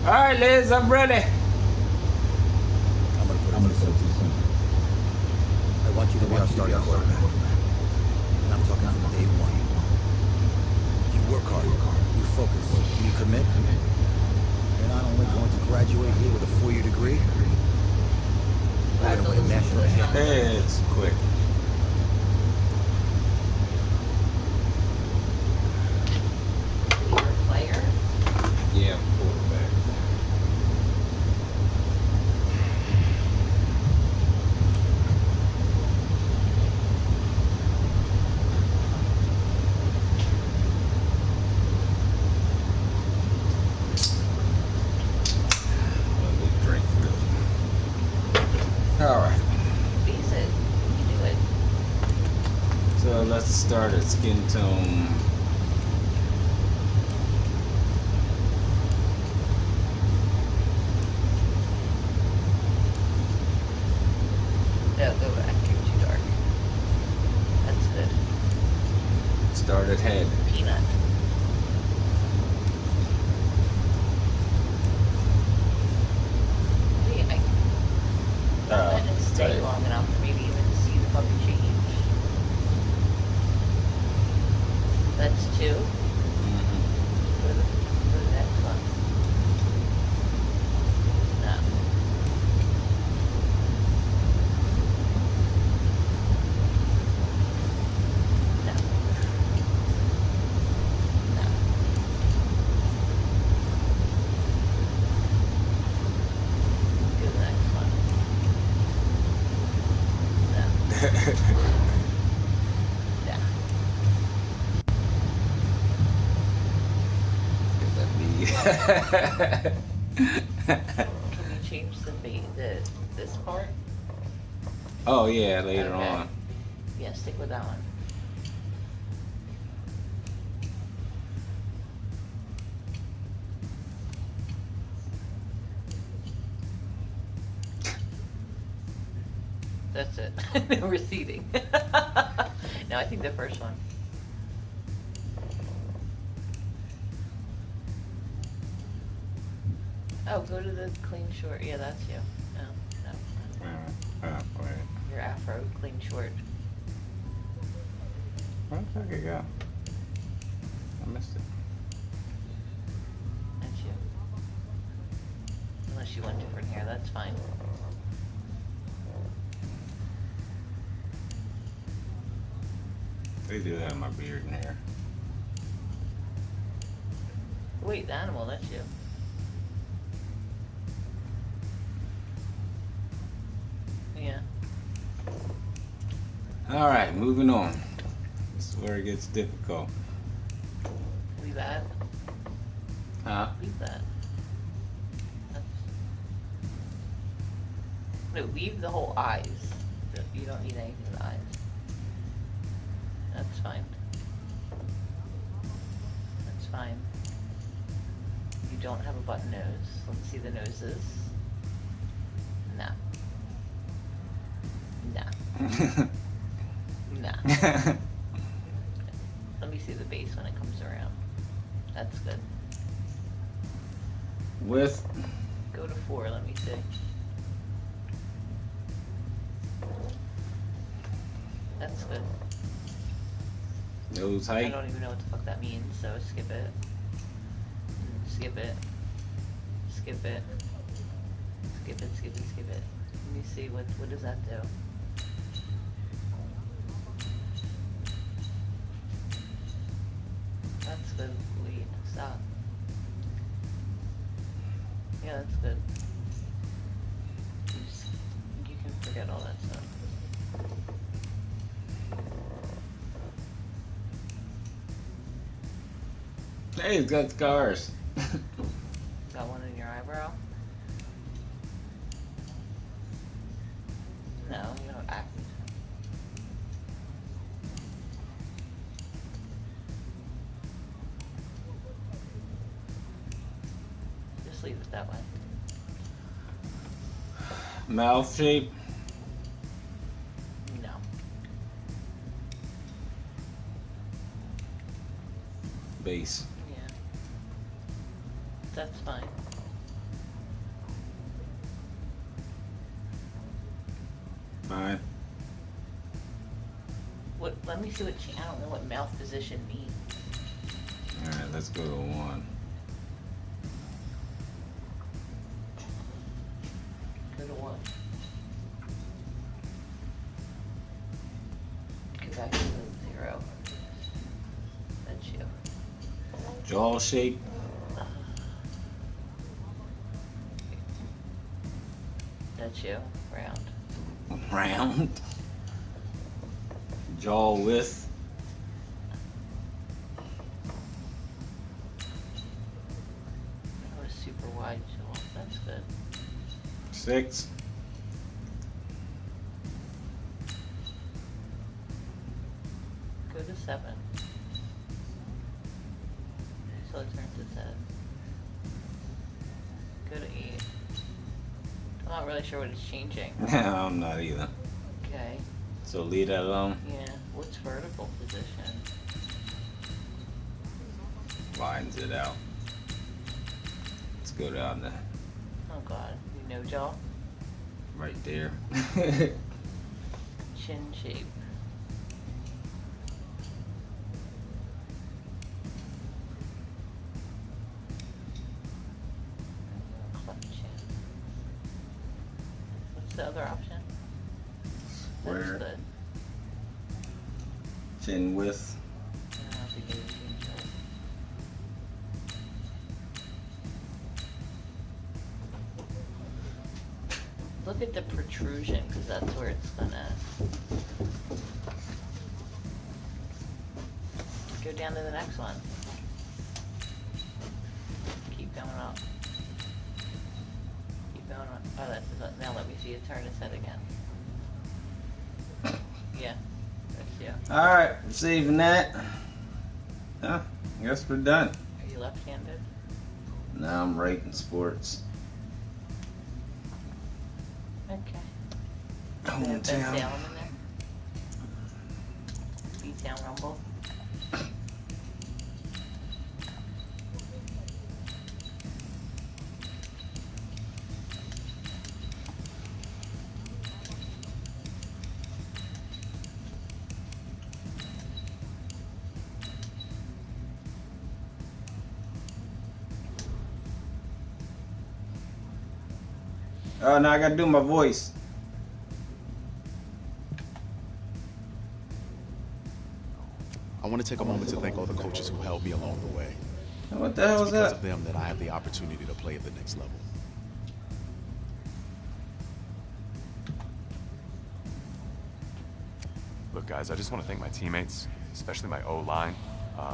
Alright, Liz, I'm ready. I'm gonna put it simple. I want you to be our starting quarterback. And I'm talking from day one. You work hard, you focus, and you commit. You're not only going to graduate here with a 4-year degree, we're gonna win a national championship. It's quick. You're a player? Yeah, quarterback. Alright. Face it. You do it. So let's start at skin tone. No, go back. You're too dark. That's good. Start at head. Peanut. Wait, I let it stay right. long enough for me to even see the color change. That's 2. Mhm. Go to the next one. No. No. No. Go to the next one. No. No. Can you change the this part? Oh yeah, later Okay. on. Yeah, stick with that one. That's it. No receding. No, I think the first one. Oh, go to the clean short. Yeah, that's you. No, no. Wait. Your afro, clean short. Where the fuck it go? I missed it. That's you. Unless you want different hair, that's fine. They do have my beard and hair. Wait, the animal, that's you. Yeah. Alright, moving on. This is where it gets difficult. Leave that. Huh? Leave that. No, leave the whole eyes. You don't need anything with the eyes. That's fine. That's fine. You don't have a button nose. Let's see the noses. Nah. Nah. Nah. Let me see the base when it comes around. That's good. With Go to 4, let me see. That's good. nose I height. don't even know what the fuck that means, so skip it. Skip it. Skip it. Skip it, skip it, skip it. Let me see, what does that do? That's good. Wait, stop. Yeah, that's good. You can forget all that stuff. Hey, he's got scars. Got one in your eyebrow? No, you don't have acne. Just leave it that way. Mouth shape. No. Base. Yeah. That's fine. Fine. What? Let me see what. I don't know what mouth position means. All right, let's go to 1. Go to 1. Go back to 0. That's you. Jaw shape. That's you. Round. Round. Jaw width. That was super wide jaw. That's good. 6. Go to 7. So it turns its head. Go to 8. I'm not really sure what it's changing. I'm not either. Okay. So leave that alone. Yeah. What's vertical position? Lines it out. Let's go down there. Oh god. You know jaw? Right there. Chin shape. Cleft chin. What's the other option? Square. That's good. Chin width. I don't have to get a chin shape. Look at the protrusion, because that's where it's gonna go down to the next one. Keep going up. Keep going up. Oh, that's now let me see it turn its head again. Yeah, that's you. Alright, we're saving that. Huh, I guess we're done. Are you left-handed? Now I'm right in sports. Okay. Hometown. Salem in there? B-Town Rumble? Oh, now I gotta do my voice. I want to take a moment to thank all the coaches who helped me along the way. What the hell It's is because that? of them that I have the opportunity to play at the next level. Look, guys, I just want to thank my teammates, especially my O-line.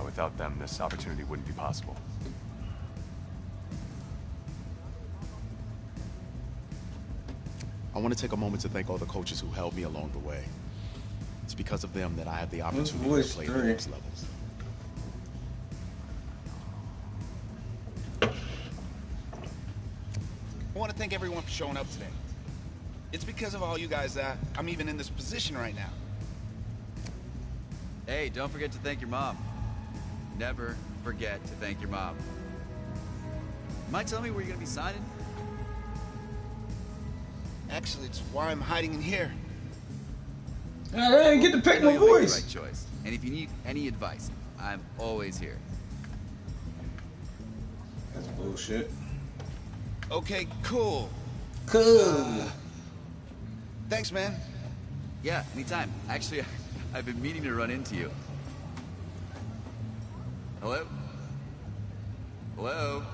Without them, this opportunity wouldn't be possible. I want to take a moment to thank all the coaches who held me along the way. It's because of them that I have the opportunity to voice play at the three? next levels. I want to thank everyone for showing up today. It's because of all you guys that I'm even in this position right now. Hey, don't forget to thank your mom. Never forget to thank your mom. Mind telling me where you're gonna be signing? Actually, it's why I'm hiding in here. I didn't get to pick I know my you'll make the voice. right choice. And if you need any advice, I'm always here. That's bullshit. Okay, cool. Cool. Thanks, man. Yeah, anytime. Actually, I've been meaning to run into you. Hello? Hello?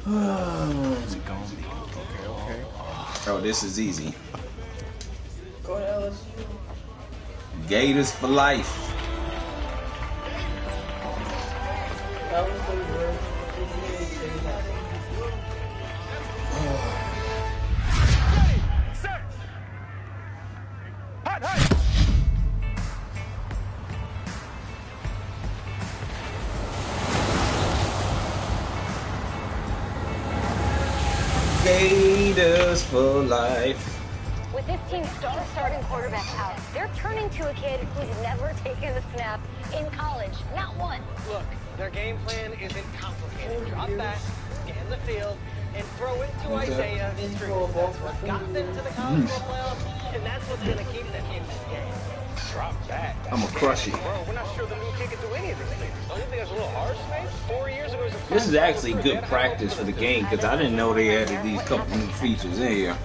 How's it going? Okay. Oh, this is easy. Go to LSU. Gators for life. That was the word. Gators for life. With this team's starting quarterback out, they're turning to a kid who's never taken a snap in college. Not one. Look, their game plan isn't complicated. Drop back, scan the field, and throw it to Isaiah Street. That's what got them to the college football playoffs, and that's what's going to keep them in this game. Drop back. I'm gonna crush it. Bro, we're not sure the new kid can do any of these things. Don't you think that's a little harsh, mate? 4 years ago, This is actually good practice for the game because I didn't know they added these couple new features in here.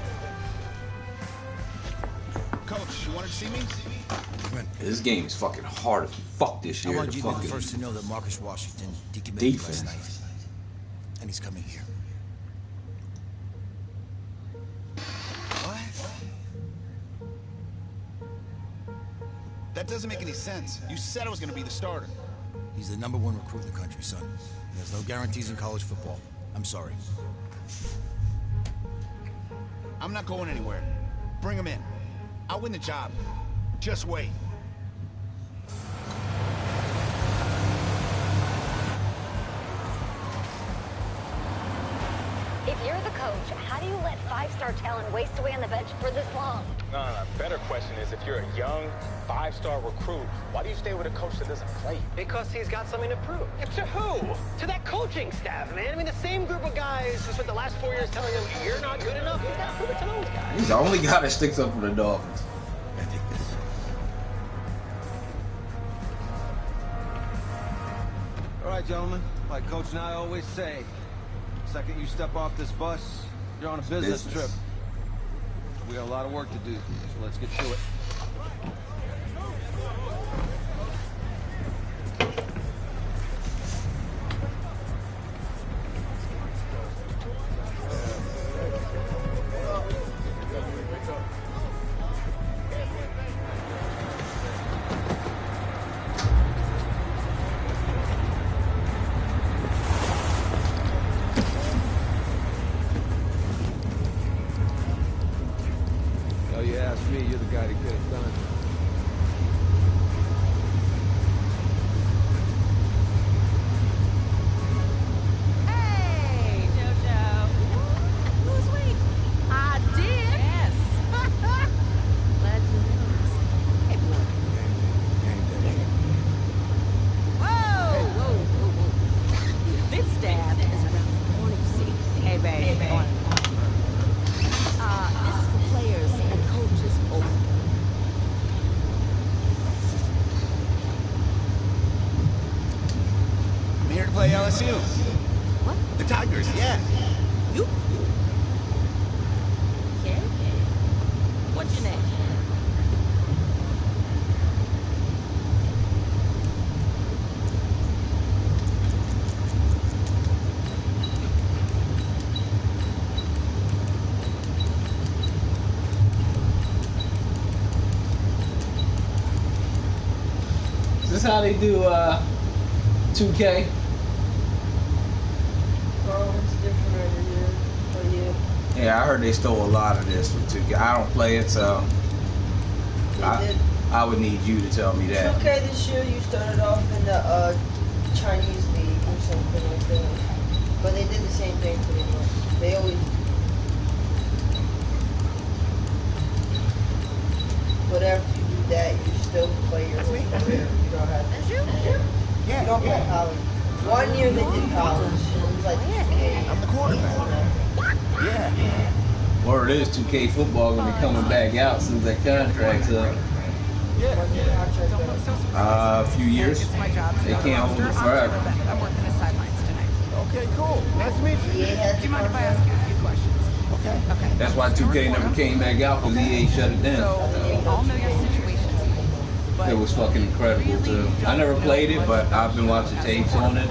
Coach, you wanted to see me? This game is fucking hard as fuck this year. I want The you to be the fucking first to know that Marcus Washington decommitted last night. And he's coming here. What? That doesn't make any sense. You said I was going to be the starter. He's the #1 recruit in the country, son. There's no guarantees in college football. I'm sorry. I'm not going anywhere. Bring him in. I'll win the job. Just wait. If you're the coach, how do you let 5-star talent waste away on the bench for this long? No. Better question is, if you're a young 5-star recruit, why do you stay with a coach that doesn't play? Because he's got something to prove. To who? To that coaching staff, man. I mean, the same group of guys who spent the last 4 years telling him, you're not good enough. He's got to prove it to those guys. He's the only guy that sticks up for the Dolphins. I take this. All right, gentlemen. Like Coach and I always say, the second you step off this bus, you're on a business trip. We got a lot of work to do, so let's get to it. You're the guy to get it done. Hey, JoJo. Who's we? I did. Yes. Glad you noticed. Hey, boy. Whoa. This dad is around the corner, you see. Hey, babe. Hey, babe. This is for players and coaches only. I'm here to play LSU. What? The Tigers, yeah. You? Okay. What's your name? Is this how they do 2K? Oh, it's different every year for you. Yeah, I heard they stole a lot of this from 2K. I don't play it, so I would need you to tell me that. 2K this year, you started off in the Chinese league or something like that. But they did the same thing pretty much. They always. But after you do that, you still play your whole career. You don't have to. Yeah. You don't play college. 1 year they did college. It was like 2K. I'm the quarterback. Yeah. Word is 2K football gonna be coming back out since that contract's up. A few years. They can't hold it forever. I'm working the sidelines tonight. Okay, cool. Nice to meet you. EA has Do you mind if I ask you a few questions? Okay. Okay. That's why 2K never came back out because EA shut it down. So, we all know your situation. But It was fucking incredible too. I never played it, but I've been watching tapes on it.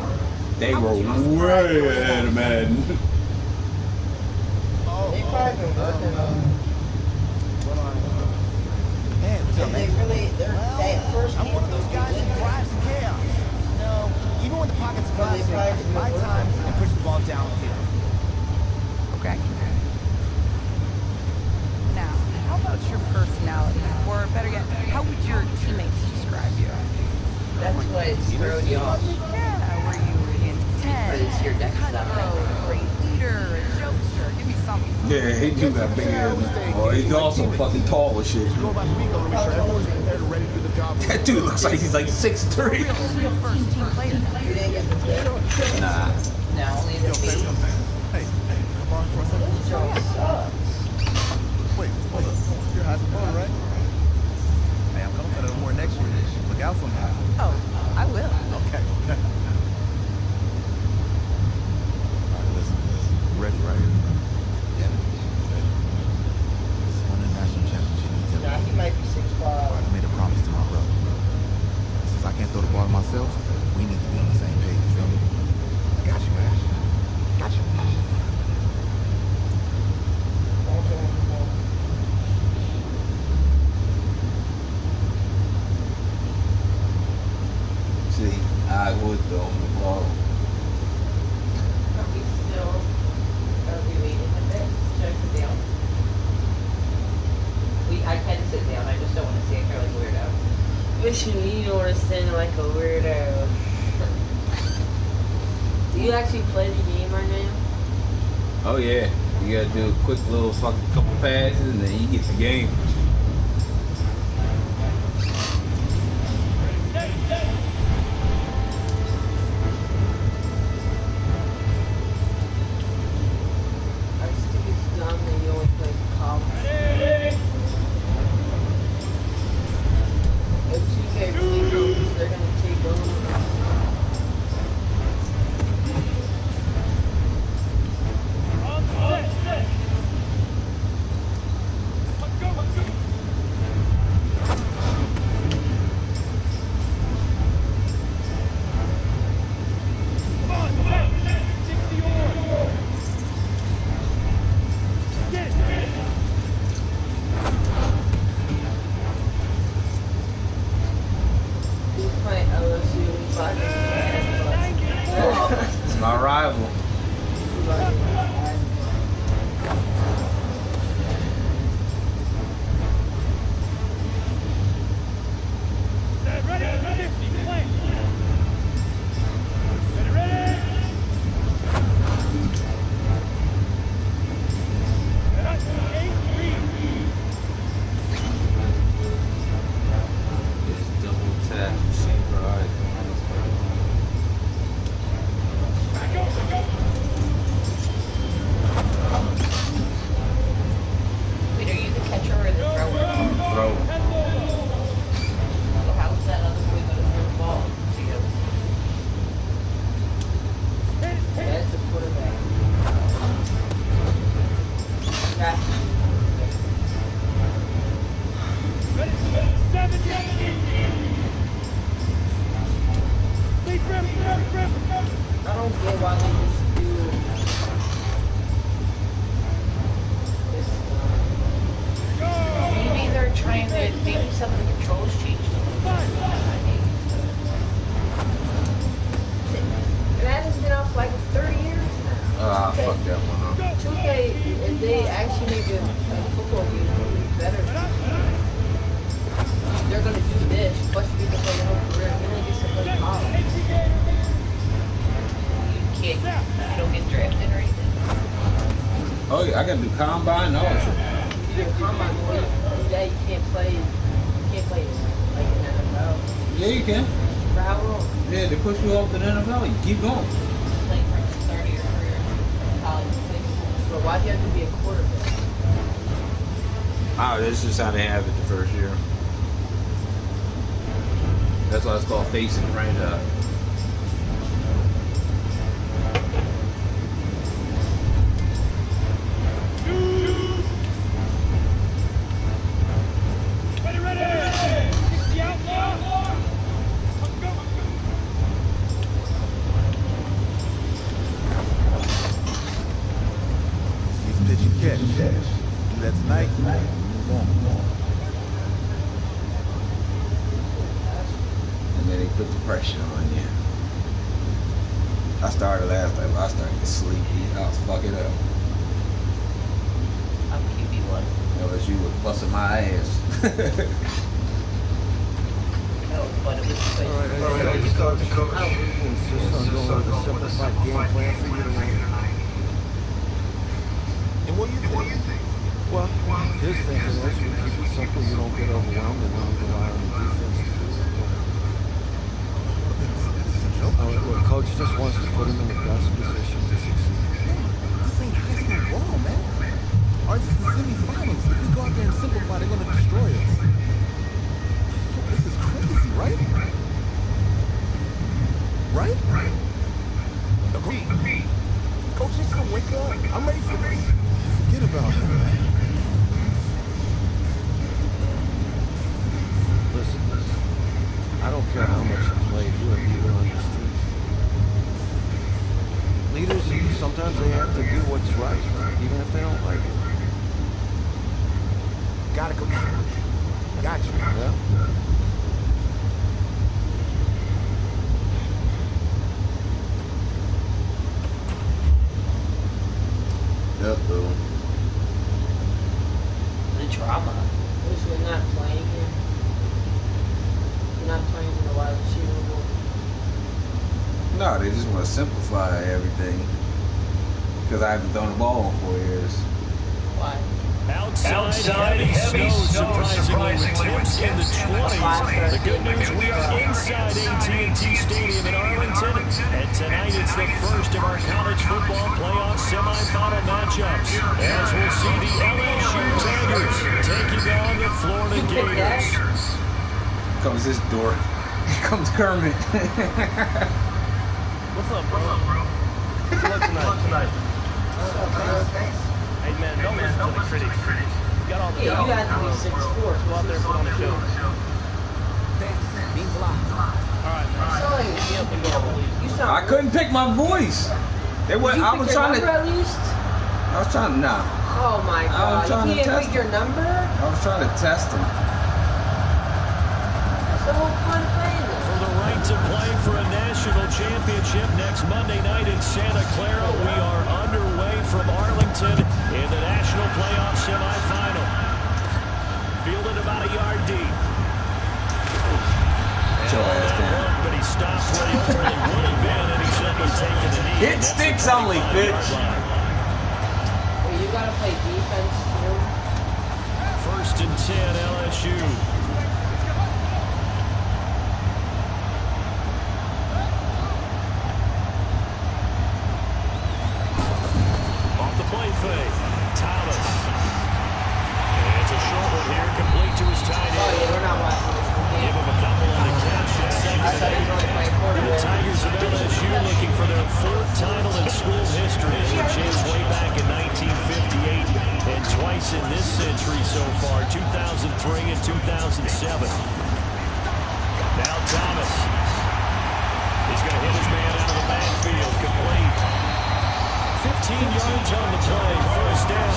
They were way ahead of Madden. They probably been working on it. Hey, what's up, They man? really, that first I'm one of those guys who thrives in chaos. No, even when the pocket's classic, my time I push the ball downfield. okay. Now, how about your personality? Or better yet, how would your teammates describe you? That's why it's thrown you off. Yeah, were you intense, your deck cutthroat, a great leader, a jokester? Give me something. Yeah, he do got big ass. Oh, he's also fucking tall as shit. Go about the week on make sure everyone's prepared and ready to do the job. That dude looks like he's like 6'3". Real first team player. You didn't get the Nah. No, only the Hey, can I borrow for a second? Wait, hold up. You're having fun, right? Hey, I'm coming to the war next year. Look out for me. Oh, I will. Okay. All right, listen. You ready, right? Yeah. Ready. This one national championship needs everything. Nah, he might be 6'5". I made a promise to my brother. Since I can't throw the ball myself, we need to be on the same page, you feel me? I got you, man. Got you. See, I would throw him the ball. Are we still reading a bit? Should I sit down? I can sit down, I just don't want to stand here like a weirdo. What you mean you want to stand like a weirdo? Do you actually play the game right now? Oh yeah, you gotta do a quick little fucking couple passes and then you get the game. I just think it's dumb that you only play college. If 2K releases, they're gonna take over. He's playing LSU. He's like, It's my rival. It's double tap, receiver icon. Wait, are you the catcher or the thrower? Throw. So how's that other boy gonna throw the ball to you? that's the quarterback. Gotcha. I don't get why they just do this. Maybe they're trying to, maybe some of the controls changed a little bit. It hasn't been out for like 30 years now. Ah, fuck that one up. 2K, if they actually make a football game, it would be better. They're gonna do this, but you can play your whole career. You only get to play college. You don't get drafted or anything. Oh yeah, I gotta do combine and all that shit. You do a combine, boy. You can't play like in the NFL. Yeah, you can. For how long? Yeah, they push you off to the NFL. You keep going. Like from the start of your career, college, high school. But why do you have to be a quarterback? Oh, this is how they have it the first year. That's why it's called facing the franchise. He's pitch and catch. Do that tonight, move on. And then they put the pressure on you. I started last time, I started getting sleepy. I was fucking up. I'm QB1. LSU was busting my ass. Oh, but it was Alright, I just talked to Coach. Just on going with a simplified game plan for you tonight. And what do you think? Well, his thinking is we keep it simple, you don't get overwhelmed, and then you rely on the defense to do it. Well, Coach just wants to put him in the best position even if they don't like it. Gotta go. Got you. Yeah. Uh-oh. The drama. So you're not playing him? You're not playing in the wide receiver role? No, they just want to simplify everything. Because I haven't thrown the ball in 4 years. Why? Outside heavy snow, surprisingly, with temps in the 20s. The good news, we are inside AT&T Stadium in Arlington, and tonight it's the first of our college football playoff semifinal matchups, as we'll see the LSU Tigers taking on the Florida Gators. Comes this dork. Comes Kermit. What's up, bro? What's up tonight? Hey man, don't listen to the critics. You got all the you have to be 6'4". Go out there and put on the show. Alright, man. I couldn't pick my voice. They were. I was trying to. At least? I was trying to. Nah. Oh my god! You can't pick your number? I was trying to test them. So what fun playing this? For the right to play for a national championship next Monday night in Santa Clara, we are underway from Arlington in the national playoff semifinal. Fielded about a yard deep. But he stopped where he ultimately would have been, and he's simply taking the knee. Hit sticks only, bitch. Well, you gotta play defense too. First and 10, LSU. Off the play fake, Thomas. And it's a short one here, complete to his tight end. Oh yeah, we're not watching this. Give him a couple on the catch at second and 8. The Tigers of LSU looking for their 4th title in school history. They were champs way back in 1958 and twice in this century so far, 2003 and 2007. Now Thomas. He's going to hit his man out of the backfield, complete. 15 yards on the play, first down.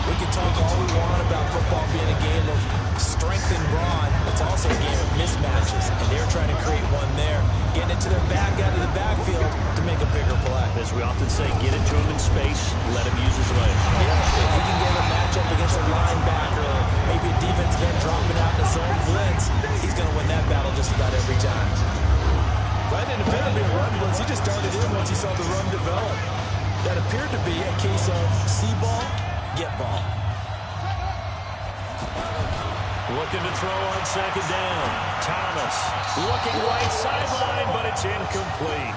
We can talk all we want about football being a game of strength and brawn. It's also a game of mismatches, and they're trying to create one there. Getting it to their back out of the backfield to make a bigger play. As we often say, get it to him in space, let him use his legs. Yeah, if we can get a matchup against a linebacker, or maybe a defensive end dropping out in a zone blitz, he's going to win that battle just about every time. Right, and it appeared to be a run blitz. He just darted in once he saw the run develop. That appeared to be a case of see ball, get ball. Looking to throw on second down. Thomas looking right sideline, but it's incomplete.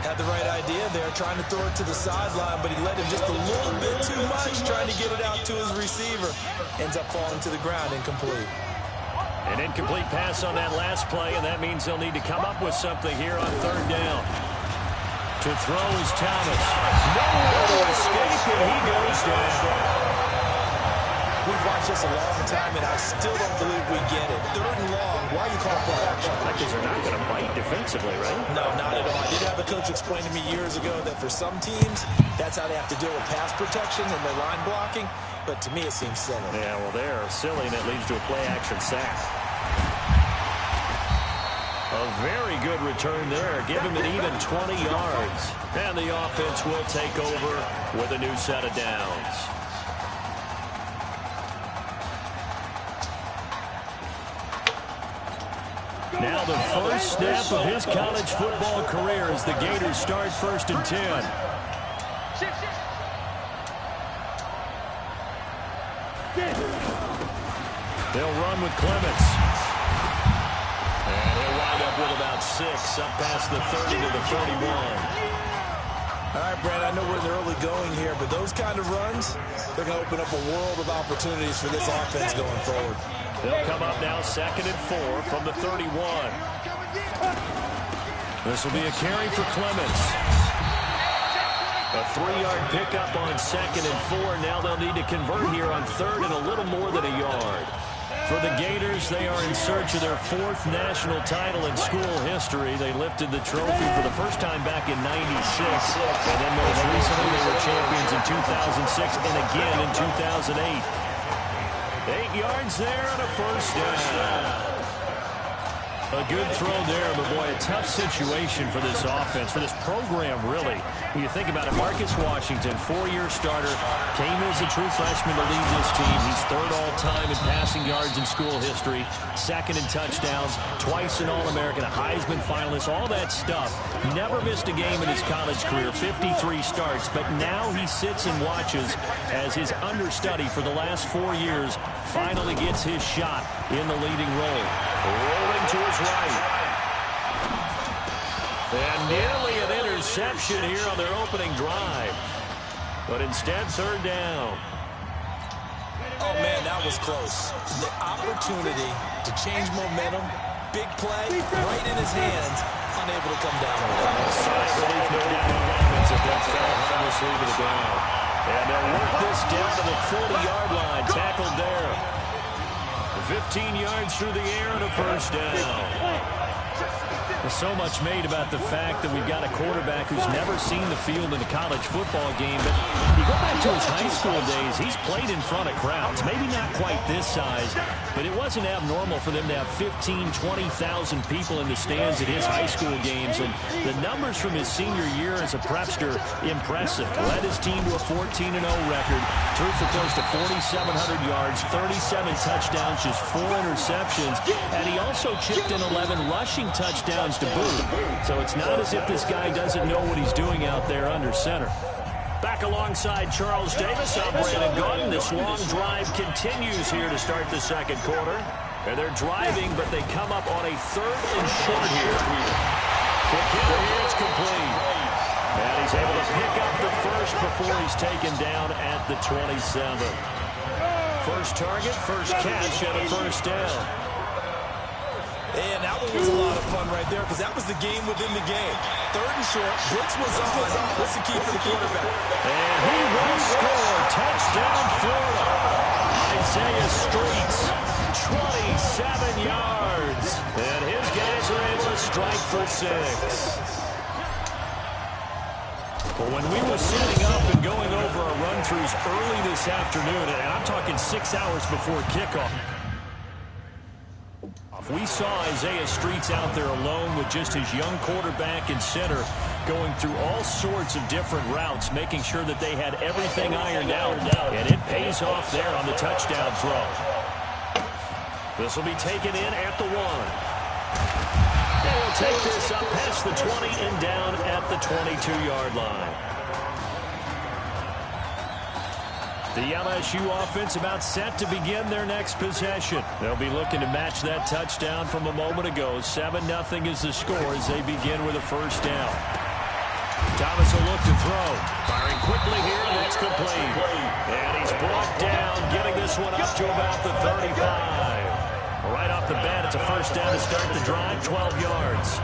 Had the right idea there, trying to throw it to the sideline, but he let him just a little bit too much, trying to get it out to his receiver. Ends up falling to the ground, incomplete. An incomplete pass on that last play, and that means they'll need to come up with something here on third down. To throw is Thomas. Nowhere to escape, and he goes down. We've watched this a long time, and I still don't believe we get it. Third and long, why you call play action? Because they're not going to bite defensively, right? No, not at all. I did have a coach explain to me years ago that for some teams, that's how they have to deal with pass protection and their line blocking, but to me it seems silly. Yeah, well, they're silly, and it leads to a play-action sack. A very good return there. Give him an even 20 yards. And the offense will take over with a new set of downs. Now the first snap of his college football career as the Gators start first and 10. They'll run with Clements. And he'll wind up with about 6, up past the 30 to the 31. All right, Brad, I know we're in the early going here, but those kind of runs, they're going to open up a world of opportunities for this offense going forward. They'll come up now 2nd and 4 from the 31. This will be a carry for Clements. A 3-yard pickup on 2nd and 4. Now they'll need to convert here on 3rd and a little more than a yard. For the Gators, they are in search of their 4th national title in school history. They lifted the trophy for the first time back in '96. And then most recently, they were champions in 2006 and again in 2008. 8 yards there and a first down. A good throw there, but boy, a tough situation for this offense, for this program, really. When you think about it, Marcus Washington, 4-year starter, came as a true freshman to lead this team. He's 3rd all-time in passing yards in school history, 2nd in touchdowns, twice an All-American, a Heisman finalist, all that stuff. Never missed a game in his college career, 53 starts, but now he sits and watches as his understudy for the last 4 years finally gets his shot in the leading role. Rolling to his right. And nearly an interception here on their opening drive. But instead, 3rd down. Oh, man, that was close. The opportunity to change momentum, big play, right in his hands, unable to come down. Side relief, no doubt on offense if that fell harmlessly to the ground. And they'll work this down to the 40-yard line. Tackled there. 15 yards through the air and a first down. There's so much made about the fact that we've got a quarterback who's never seen the field in a college football game. But you go back to his high school days, he's played in front of crowds. Maybe not quite this size, but it wasn't abnormal for them to have 15,000, 20,000 people in the stands at his high school games. And the numbers from his senior year as a prepster, impressive. Led his team to a 14-0 record. Threw for close to 4,700 yards, 37 touchdowns, just 4 interceptions. And he also chipped in 11 rushing touchdowns to boot. So it's not as if this guy doesn't know what he's doing out there under center. Back alongside Charles Davis, I'm Brandon Gaudin. This long drive continues here to start the second quarter. And they're driving, but they come up on a 3rd and short here. Quick hitter here, it's complete. And he's able to pick up the first before he's taken down at the 27. First target, first catch, and a first down. And that one was a lot of fun right there because that was the game within the game. 3rd and short, blitz was on. What's the key for the quarterback? And he will score. Touchdown, Florida. Isaiah Streets, 27 yards. And his guys are able to strike for 6. Well, when we were setting up and going over our run-throughs early this afternoon, and I'm talking 6 hours before kickoff, we saw Isaiah Streets out there alone with just his young quarterback and center going through all sorts of different routes, making sure that they had everything ironed out, and it pays off there on the touchdown throw. This will be taken in at the 1. And we'll take this up past the 20 and down at the 22-yard line. The LSU offense about set to begin their next possession. They'll be looking to match that touchdown from a moment ago. 7-0 is the score as they begin with a first down. Thomas will look to throw. Firing quickly here, and that's complete. And he's brought down, getting this one up to about the 35. Right off the bat, it's a first down to start the drive, 12 yards.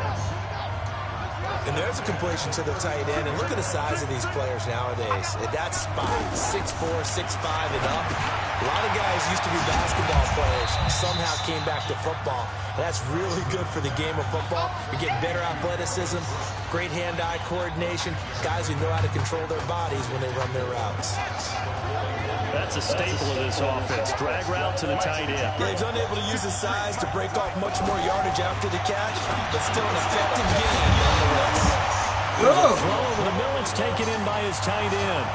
And there's a completion to the tight end. And look at the size of these players nowadays. At that spot, 6'4", 6'5", and up. A lot of guys used to be basketball players, somehow came back to football. That's really good for the game of football. You're getting better athleticism, great hand-eye coordination, guys who know how to control their bodies when they run their routes. That's a staple of this offense. Drag route to the tight end. Yeah, he's unable to use his size to break off much more yardage after the catch, but still an effective game nonetheless. There's a throw over the middle. It's taken in by his tight end.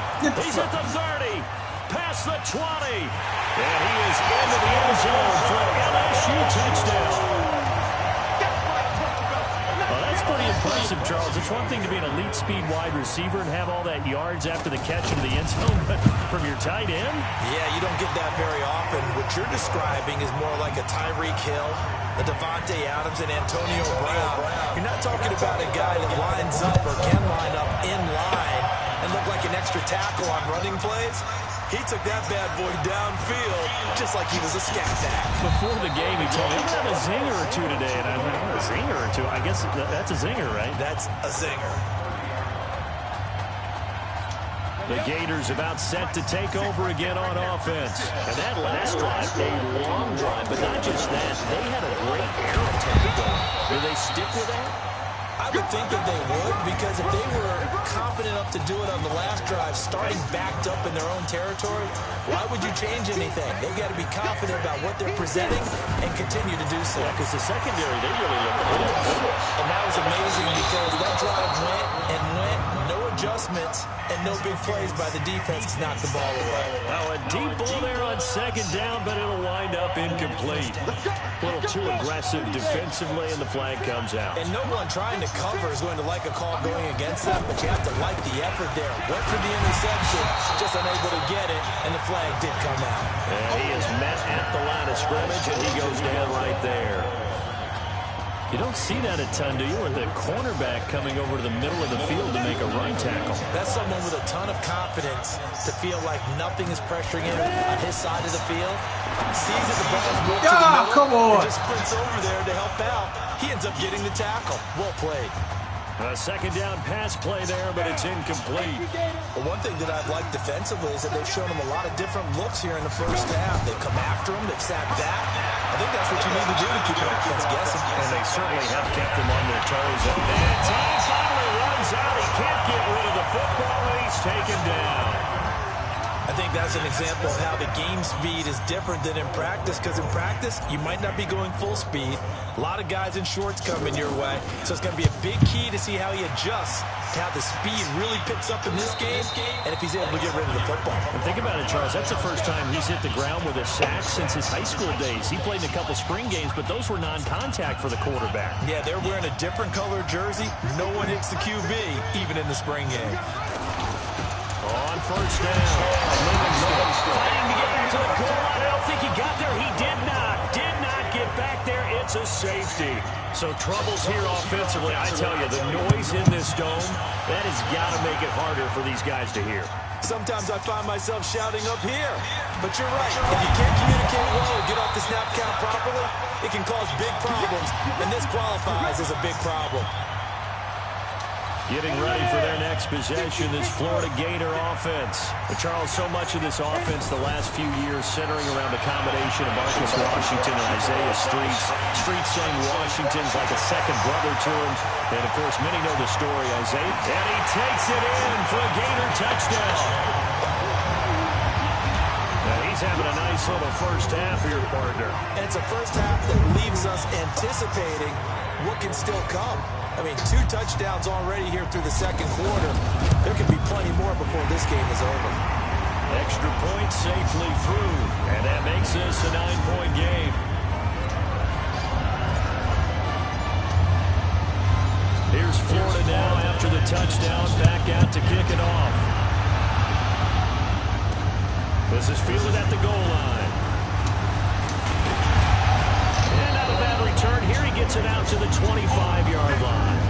He's at the 30, past the 20, and he is into the end zone for an LSU touchdown. Well, that's pretty impressive, Charles. It's one thing to be an elite speed wide receiver and have all that yards after the catch into the end zone, but from your tight end? Yeah, you don't get that very often. What you're describing is more like a Tyreek Hill, a Devontae Adams, and Antonio Brown. You're not talking about a guy that lines up or can line up in line and look like an extra tackle on running plays. He took that bad boy downfield just like he was a scat back. Before the game, he told me, I'm going to have a zinger or two today. And I went, a zinger or two? I guess that's a zinger, right? That's a zinger. The Gators about set to take over again on offense. And that last drive, a long drive, but not just that. They had a great air attack going. Do they stick with that? I would think that they would, because if they were confident enough to do it on the last drive, starting backed up in their own territory, why would you change anything? They've got to be confident about what they're presenting and continue to do so. Yeah, because the secondary, they really looked good. And that was amazing because that drive went and went, no adjustments, and no big plays by the defense to knock the ball away. Now a deep ball there on second down, but it'll wind up incomplete. A little too aggressive defensively, and the flag comes out. And no one trying to cover is going to like a call going against them, but you have to like the effort there. Went for the interception, just unable to get it, and the flag did come out. And he is met at the line of scrimmage, and he goes down right there. You don't see that a ton, do you? With the cornerback coming over to the middle of the field to make a run tackle. That's someone with a ton of confidence to feel like nothing is pressuring him on his side of the field. Sees that the ball is moved to the middle, come on. and just sprints over there to help out. He ends up getting the tackle. Well played. A second down pass play there, but it's incomplete. Well, one thing that I've liked defensively is that they've shown him a lot of different looks here in the first half. They've come after him, they've sat back. I think that's what you need to do to keep an offense guessing. And they certainly have kept them on their toes. And that time finally runs out. He can't get rid of the football, and he's taken down. I think that's an example of how the game speed is different than in practice, because in practice, you might not be going full speed. A lot of guys in shorts coming your way, so it's going to be a big key to see how he adjusts to how the speed really picks up in this game, and if he's able to get rid of the football. And think about it, Charles. That's the first time he's hit the ground with a sack since his high school days. He played in a couple spring games, but those were non-contact for the quarterback. Yeah, they're wearing a different color jersey. No one hits the QB, even in the spring game. On first down, Livingston fighting to get back to the goal line. I don't think he got there. He did not get back there. It's a safety. So troubles here offensively. I tell you, the noise in this dome, that has got to make it harder for these guys to hear. Sometimes I find myself shouting up here. But you're right. If you can't communicate well or get off the snap count properly, it can cause big problems. And this qualifies as a big problem. Getting ready for their next possession, this Florida Gator offense. But Charles, so much of this offense the last few years centering around the combination of Marcus Washington and Isaiah Streets. Streets saying Washington's like a second brother to him. And, of course, many know the story, Isaiah. And he takes it in for a Gator touchdown. Now, he's having a nice little first half here, partner. And it's a first half that leaves us anticipating what can still come. I mean, 2 touchdowns already here through the second quarter. There could be plenty more before this game is over. Extra point safely through, and that makes this a 9-point game. Here's Florida now after the touchdown, back out to kick it off. This is fielded at the goal line. And not a bad return. Here he gets it out to the 25-yard line.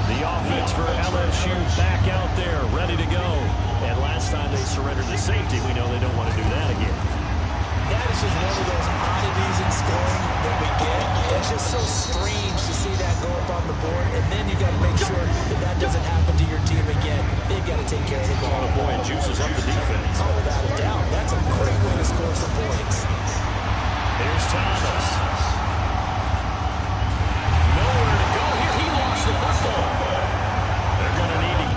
The offense for LSU back out there, ready to go. And last time they surrendered the safety, we know they don't want to do that again. That is just one of those oddities in scoring that we get. It's just so strange to see that go up on the board, and then you got to make sure that that doesn't happen to your team again. They've got to take care of the ball. Oh boy, it juices up the defense. Oh, without a doubt. That's a great way to score some points. Here's Thomas. Nowhere to go here. He lost the football. They're going to need to...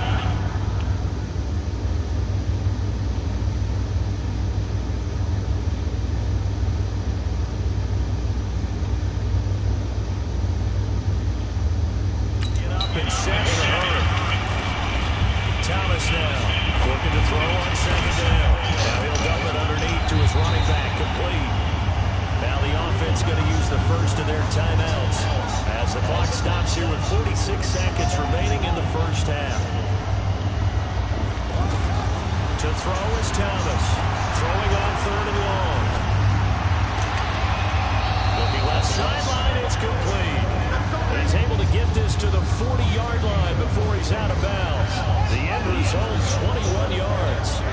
Get up and set in a hurry. Thomas now looking to throw on second down. Now he'll dump it underneath to his running back, complete. Now the offense going to use the first of their timeouts as the clock stops here with 46 seconds remaining in the first half. To throw is Thomas. Throwing on third and long. Looking left sideline, it's complete. He's able to get this to the 40-yard line before he's out of bounds. The end result, 21 yards.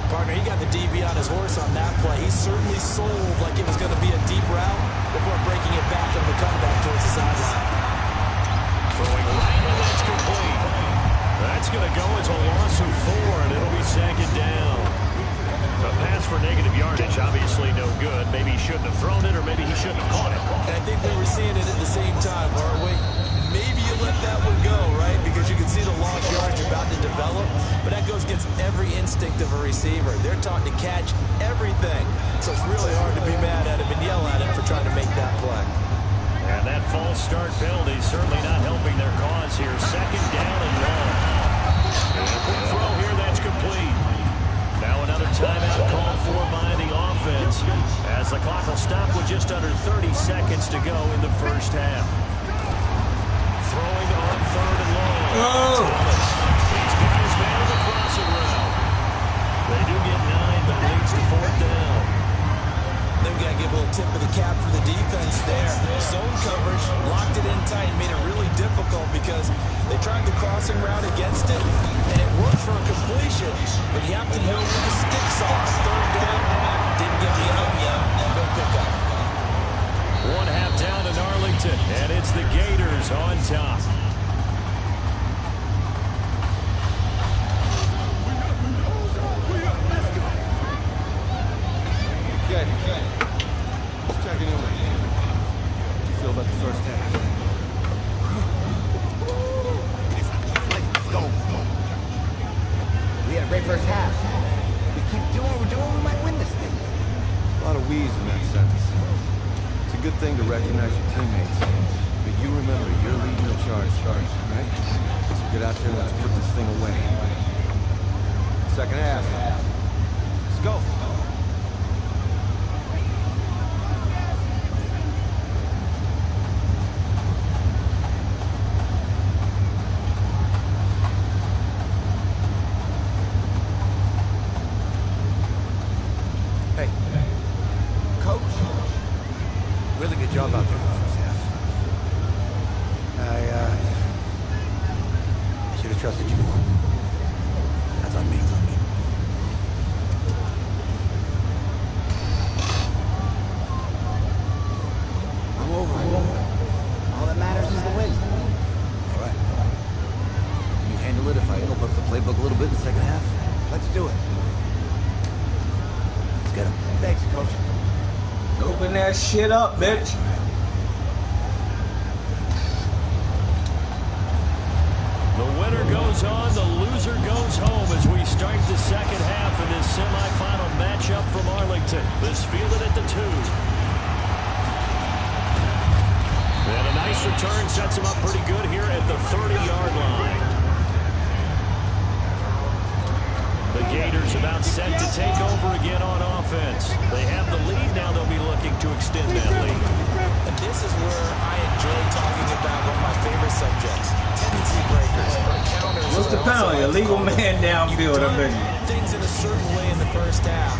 Partner, he got the DB on his horse on that play. He certainly sold like it was going to be a deep route before breaking it back on the comeback towards the sideline. Throwing right, and that's complete. That's going to go as a loss of 4, and it'll be second down. A pass for negative yardage, obviously no good. Maybe he shouldn't have thrown it, or maybe he shouldn't have caught it. I think we were seeing it at the same time, aren't we? Maybe you let that one go, right? Because you can see the lost yardage about to develop, but that goes against every instinct of a receiver. They're taught to catch everything, so it's really hard to be mad at him and yell at him for trying to make that play. And that false start penalty certainly not helping their cause here. Second down and long. And a quick throw here, that's complete. Now another timeout called for by the offense as the clock will stop with just under 30 seconds to go in the first half. Throwing on third and long. Oh. He's got his man on the crossing route. They do get 9, but it leads to fourth down. Then we got to give a little tip of the cap for the defense there. Zone coverage, locked it in tight, made it really difficult because they tried the crossing route against it, and it worked for a completion, but you have to know where the sticks are. Third down, didn't get the out yet, and go pick up. 1/2 down in Arlington, and it's the Gators on top. Okay. Just checking in with you. How do you feel about the first half? Let's go. We had a great first half. We keep doing what we're doing, we might win this thing. A lot of we's in that sentence. It's a good thing to recognize your teammates. But you remember, you're leading the charge, right? So get out there and let's put this thing away. Second half. Let's go. Really good job out there in the first half. I should have trusted you more. That's on me. I'm over. All that matters is the win. All right. You handle it if I open up the playbook a little bit in the second half? Let's do it. Let's get him. Thanks, Coach. Open that shit up, bitch. The winner goes on, the loser goes home as we start the second half of this semifinal matchup from Arlington. This fielded at the 2. And a nice return sets him up pretty good here at the 30-yard line. The Gators about set to take over again on offense. They have the lead, now they'll be looking to extend that lead. And this is where I enjoy talking about one of my favorite subjects, tendency breakers or counters. What's the penalty? Illegal man downfield, I bet. Things in a certain way in the first half,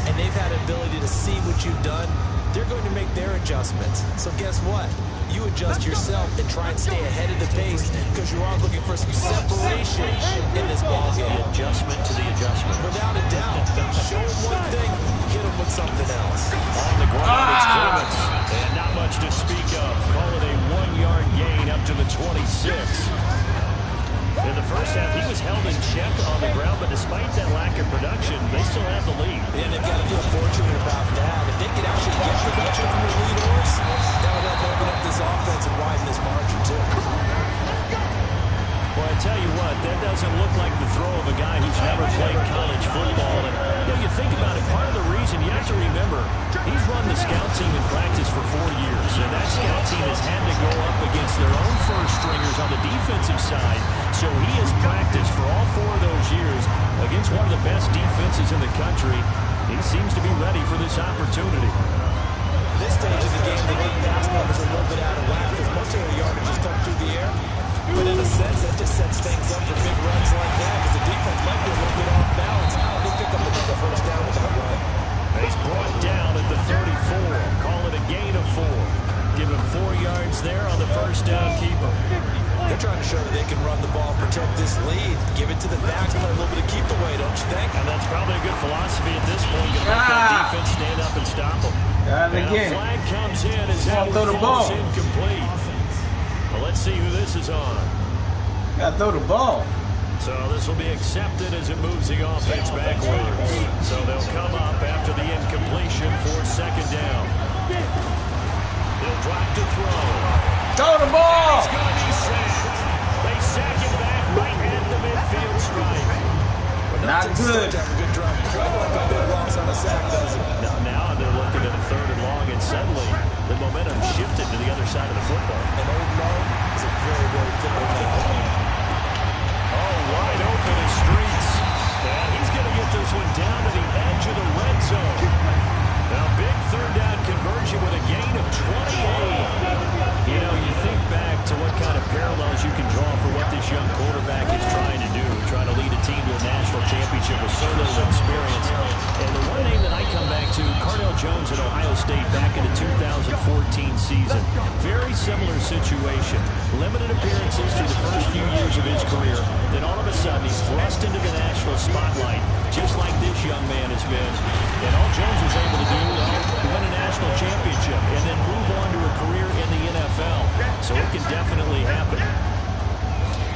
and they've had an ability to see what you've done. They're going to make their adjustments. So guess what? You adjust yourself and try and stay ahead of the pace because you are looking for some separation in this ball game. The adjustment to the adjustment. Without a doubt. Show them one thing, hit them with something else. On the ground, it's Clements. And not much to speak of. Call it a 1-yard gain up to the 26. In the first half, he was held in check on the ground, but despite that lack of production, they still have the lead. And they've got to feel fortunate about that. If they could actually get production from the lead horse, that would help open up this offense and widen this margin, too. Well, I tell you what, that doesn't look like the throw of a guy who's never played college football. And you think about it, part of the reason, you have to remember, he's run the scout team in practice for 4 years, and that scout team has had to go up against their own first stringers on the defensive side. So he has practiced for all 4 of those years against one of the best defenses in the country. He seems to be ready for this opportunity. This stage of the game, the lead pass numbers are a little bit out of whack because most of the yardage is come through the air. But in a sense, that just sets things up for big runs like that because the defense might be a little bit off balance. They'll pick up another first down with that run. He's brought down at the 34. Call it a gain of 4. Give him 4 yards there on the first down keeper. They're trying to show that they can run the ball, protect this lead, give it to the backs, play a little bit of keep away, don't you think? And that's probably a good philosophy at this point. You let that defense stand up and stop them. Got it again. A flag comes in as that throw the falls ball. Incomplete. Well, let's see who this is on. Gotta throw the ball. So this will be accepted as it moves the offense backwards. So they'll come up after the incompletion for second down. They'll drop to throw. Throw the ball! He's going to be sacked. They sack him back right at the midfield stripe. Not good. Now they're looking at a 3rd and long, and suddenly the momentum shifted to the other side of the football. And Old Mo is a very, very football man. Oh, wide open in streets. And he's going to get this one down to the edge of the red zone. Now, big 3rd down conversion with a gain of 28. You know, you think back to what kind of parallels you can draw for what this young quarterback is trying to do, trying to lead a team to a national championship with so little experience. And the one name that I come back to, Cardell Jones at Ohio State back in the 2014 season. Very similar situation. Limited appearances through the first few years of his career. Then all of a sudden, he's thrust into the national spotlight, just like this young man has been. And all Jones was able to do, win a national championship and then move on to a career in the NFL. So it can definitely happen.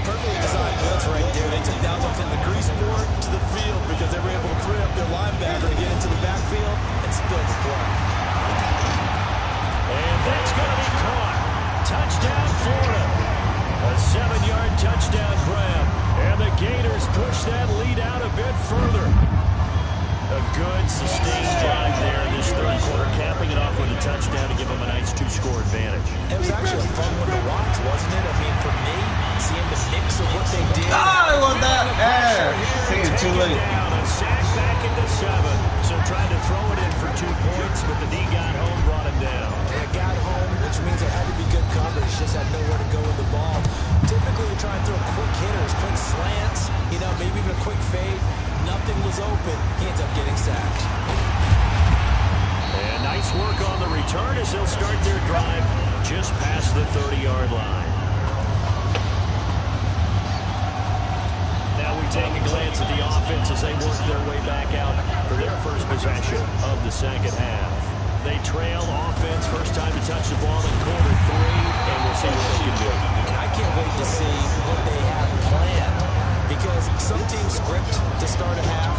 Perfectly designed blitz right there. They took that one from the grease board to the field because they were able to free up their linebacker to get into the backfield and spill the play. And that's going to be caught. Touchdown, Florida. A 7-yard touchdown grab. And the Gators push that lead out a bit further. A good, sustained drive there in this 3rd quarter, capping it off with a touchdown to give them a nice 2-score advantage. It was actually a fun one to watch, wasn't it? I mean, for me, seeing the mix of what they did. I want that. Yeah, see it too late. A sack back at the 7. So tried to throw it in for 2 points, but the D got home, brought him down. It got home, which means it had to be good coverage. Just had nowhere to go with the ball. Typically, you try and throw quick hitters, quick slants, you know, maybe even a quick fade. Nothing was open. He ends up getting sacked. And nice work on the return as they'll start their drive just past the 30-yard line. Now we take a glance at the offense as they work their way back out for their first possession of the second half. They trail offense, first time to touch the ball in quarter 3, and we'll see what they can do. I can't wait to see what they have planned. Because some teams script to start a half.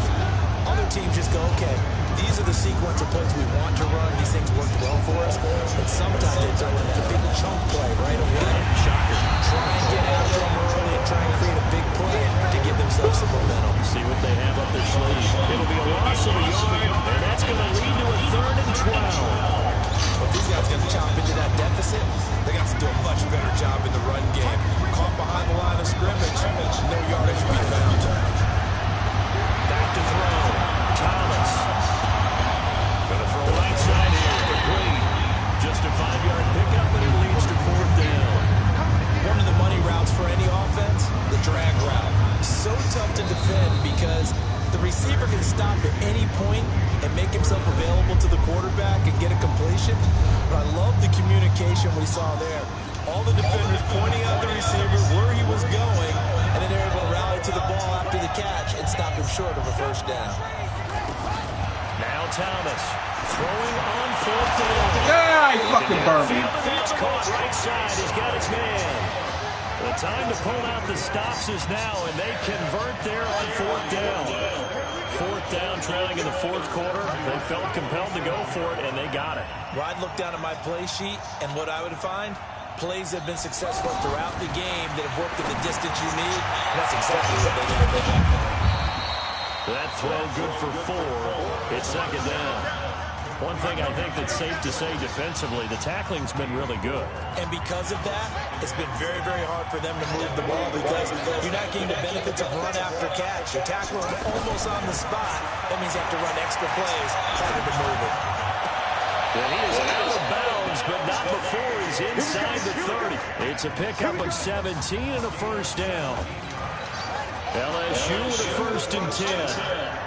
Other teams just go, okay, these are the sequence of plays we want to run. These things worked well for us. And sometimes they throw in a big chunk play right away. Shocker. Try and get after them early and try and create a big play to give themselves some momentum. See what they have up their sleeve. It'll be a loss of a yard, and that's going to lead to a 3rd and 12. But these guys are going to chop into that deficit. They got to do a much better job in the run game. Caught behind the line of scrimmage, no yardage to be found. Back to throw. Thomas. Going to throw right side here. Complete. Just a 5-yard pickup, and it leads to 4th down. One of the money routes for any offense, the drag route. So tough to defend because the receiver can stop at any point and make himself available to the quarterback and get a completion. But I love the communication we saw there. All the defenders pointing out the receiver where he was going, and then they're able to rally to the ball after the catch and stop him short of a 1st down. Now Thomas throwing on 4th down. Yeah, he fucking burned me. That's caught right side. He's got his man. The time to pull out the stops is now, and they convert there on 4th down. 4th down, trailing in the 4th quarter. They felt compelled to go for it, and they got it. Well, I'd look down at my play sheet, and what I would find, plays that have been successful throughout the game that have worked at the distance you need, and that's exactly what they did. That throw good for 4. It's 2nd down. One thing I think that's safe to say defensively, the tackling's been really good. And because of that, it's been very, very hard for them to move the ball because you're not getting the benefits of run after catch. You're tackling almost on the spot. That means you have to run extra plays, harder to move it. And he is out of bounds, but not before he's inside the 30. It's a pickup of 17 and a 1st down. LSU with a 1st and 10.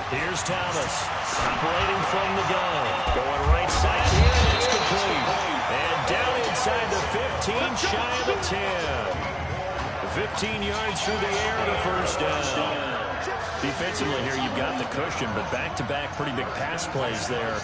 Here's Thomas, operating from the gun. Going right side here, and it's complete. And down inside the 15, shy of the 10. 15 yards through the air, the 1st down. Defensively here, you've got the cushion, but back-to-back pretty big pass plays there.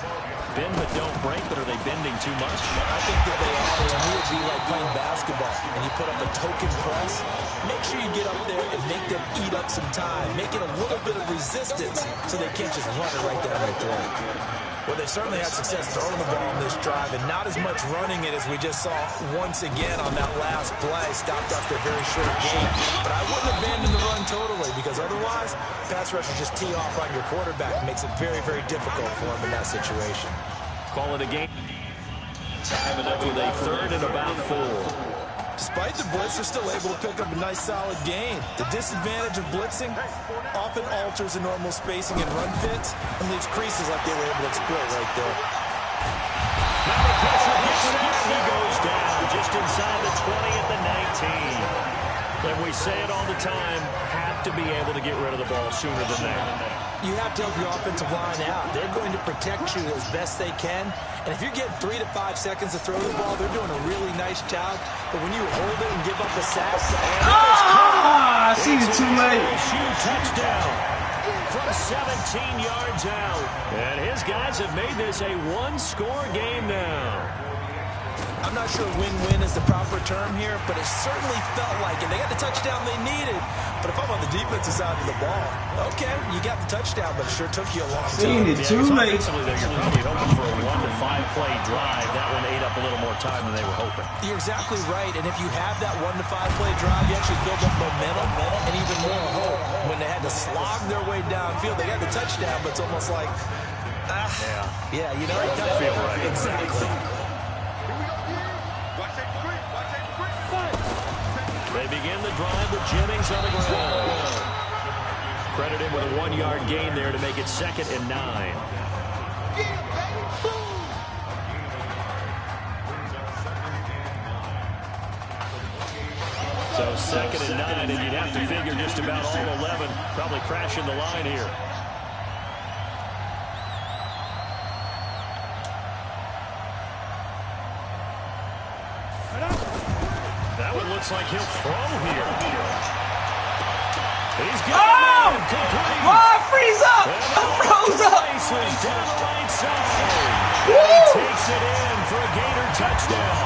Bend but don't break, but are they bending too much? I think that they are. To me, it'd be like playing basketball, and you put up a token press. Make sure you get up there and make them eat up some time. Make it a little bit of resistance so they can't just run it right down their throat. Well, they certainly had success throwing the ball on this drive, and not as much running it as we just saw once again on that last play. Stopped after a very short game. But I wouldn't abandon the run totally, because otherwise, pass rushers just tee off on your quarterback. Makes it very, very difficult for him in that situation. Call it a game. Having up with a third and about 4. Despite the blitz, they're still able to pick up a nice, solid gain. The disadvantage of blitzing often alters the normal spacing and run fits and leaves creases like they were able to exploit right there. Now the pressure gets there. He goes down just inside the 20 at the 19. And we say it all the time, have to be able to get rid of the ball sooner than that. You have to help your offensive line out. They're going to protect you as best they can. And if you're getting 3 to 5 seconds to throw the ball, they're doing a really nice job. But when you hold it and give up a sack... I seen it too late. Touchdown from 17 yards out. And his guys have made this a one-score game now. I'm not sure win-win is the proper term here, but it certainly felt like it. They got the touchdown they needed. But if I'm on the defensive side of the ball, okay, you got the touchdown, but it sure took you a long time. Seen it too late. You're probably hoping for a 1 to 5 play drive. That one ate up a little more time than they were hoping. You're exactly right. And if you have that 1 to 5 play drive, you actually build up momentum and even more hope. When they had to slog their way downfield, they got the touchdown, but it's almost like, yeah, you know, it doesn't feel right. Exactly. They begin the drive with Jennings on the ground. Credit him with a 1-yard gain there to make it 2nd and 9. So 2nd and 9, and you'd have to figure just about all 11 probably crashing the line here. Looks like he'll throw here. He's got it complete. Why freeze up? I froze up. Down the right side. He takes it in for a gainer touchdown.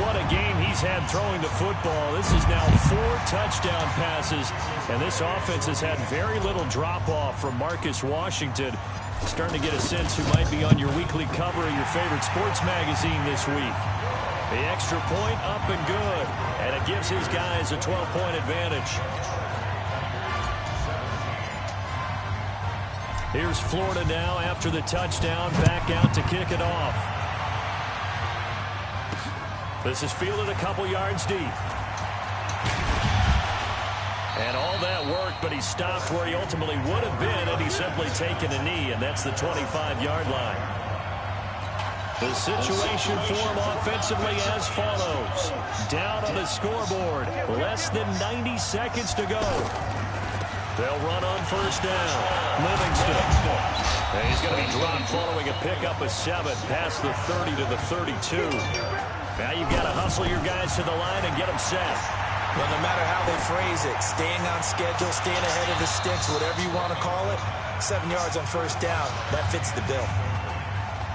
What a game he's had throwing the football. This is now 4 touchdown passes, and this offense has had very little drop-off from Marcus Washington. Starting to get a sense who might be on your weekly cover of your favorite sports magazine this week. The extra point up and good, and it gives his guys a 12-point advantage. Here's Florida now after the touchdown, back out to kick it off. This is fielded a couple yards deep. And all that worked, but he stopped where he ultimately would have been had he simply taken a knee, and that's the 25-yard line. The situation for him offensively as follows. Down on the scoreboard. Less than 90 seconds to go. They'll run on first down. Livingston. And he's going to be dropped following a pickup of 7 past the 30 to the 32. Now you've got to hustle your guys to the line and get them set. Well, no matter how they phrase it, staying on schedule, staying ahead of the sticks, whatever you want to call it, 7 yards on first down, that fits the bill.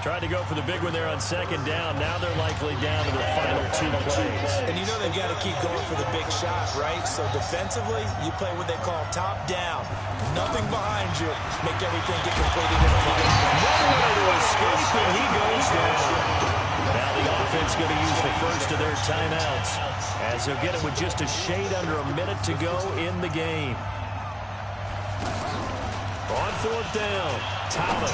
Tried to go for the big one there on second down. Now they're likely down to the final 2 plays. And you know they've got to keep going for the big shot, right? So defensively, you play what they call top down. Nothing behind you. Make everything get completed in the fight. Nowhere to escape, and he goes down. Now the offense going to use the first of their timeouts, as they'll get it with just a shade under a minute to go in the game. On fourth down, Thomas.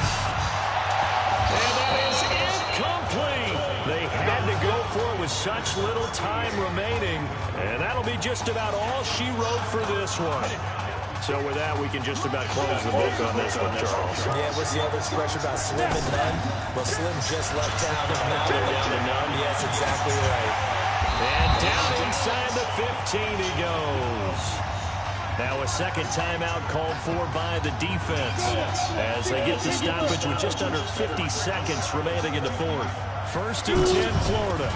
And that is incomplete. They had to go for it with such little time remaining. And that'll be just about all she wrote for this one. So with that, we can just about close the book on this one, Charles. Yeah, what's the other expression about Slim and none? Well, Slim just left town. Now they're down to none. Yes, exactly right. And down inside the 15 he goes. Now a second timeout called for by the defense as they get the stoppage with just under 50 seconds remaining in the fourth. 1st and 10, Florida.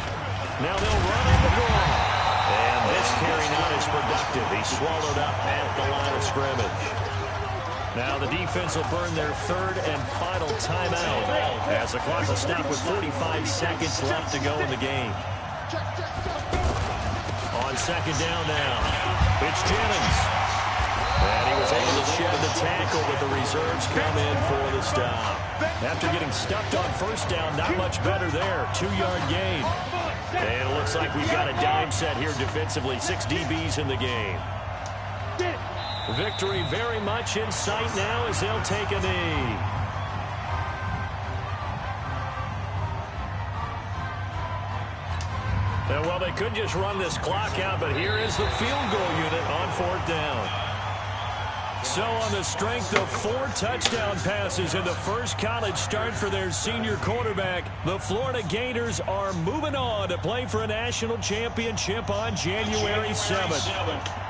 Now they'll run on the draw. And this carry not as productive. He swallowed up at the line of scrimmage. Now the defense will burn their third and final timeout as the clock will stop with 45 seconds left to go in the game. On second down now, it's Jennings. And he was able to shed the tackle, but the reserves come in for the stop. After getting stuffed on first down, not much better there. 2-yard gain. And it looks like we've got a dime set here defensively. 6 DBs in the game. Victory very much in sight now as they'll take a knee. And well, they could just run this clock out, but here is the field goal unit on 4th down. So on the strength of 4 touchdown passes in the first college start for their senior quarterback, the Florida Gators are moving on to play for a national championship on January 7th.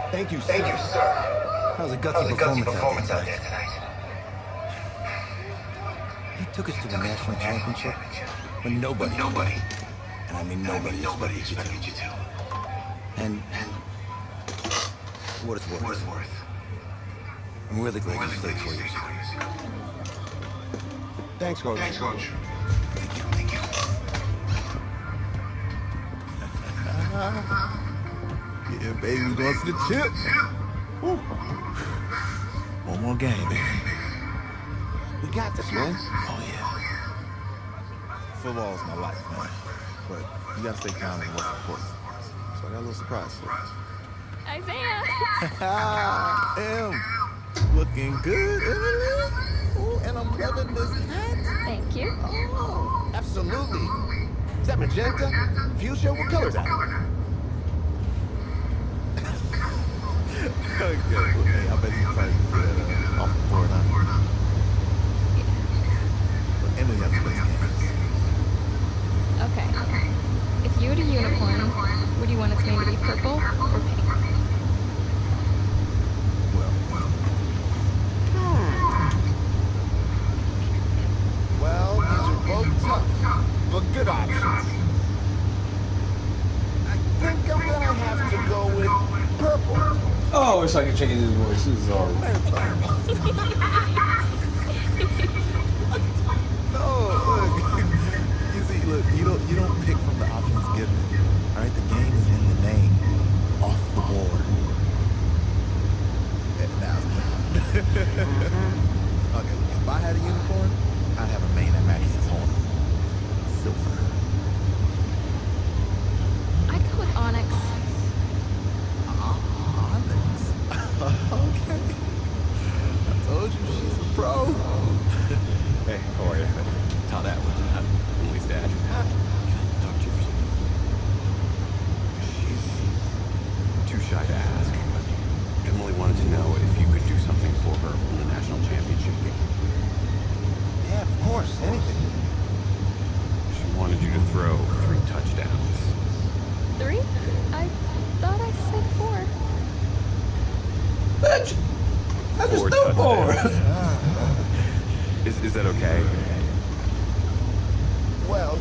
Thank you, sir. Thank you, sir. That was a gutsy performance out there tonight. He took us to the national championship when nobody, and I mean nobody expected you to. And what it's worth. I'm really glad you stayed 4 years. Thanks, Coach. Thank you. Yeah, baby, we're going to the chip. Woo. One more game, baby. We got this, man. Oh, yeah. Football is my life, man. But you got to stay calm and what's important. So I got a little surprise for you. Isaiah! Em, looking good, Emily. Ooh, and I'm loving this hat. Thank you. Oh, absolutely. Is that magenta? Fuchsia? What color is that? Okay, well, hey, I bet you probably do that off the board, huh? But Emily has the best games. Okay. If you had a unicorn, would you want its name to be purple or pink? Well, these are both tough, but good options. I think I'm gonna have to go with purple. Oh, it's like a change his voice. This is horrible. No, look. You see, look, you don't pick from the options given. All right, the game is in the name, off the board. And now it's okay, if I had a unicorn, I'd have a mane that matches his horn. Silver. I'd go with onyx. Okay. I told you she's a pro. Hey, how are you? Tell that was not Emily's dad. Can I talk to you for something? She's too shy to ask, but Emily wanted to know if you could do something for her from the national championship game. Yeah, of course. Anything. She wanted you to throw 3 touchdowns. 3? I thought I said 4. Bitch! I just 4 threw 4. Is that okay? Well,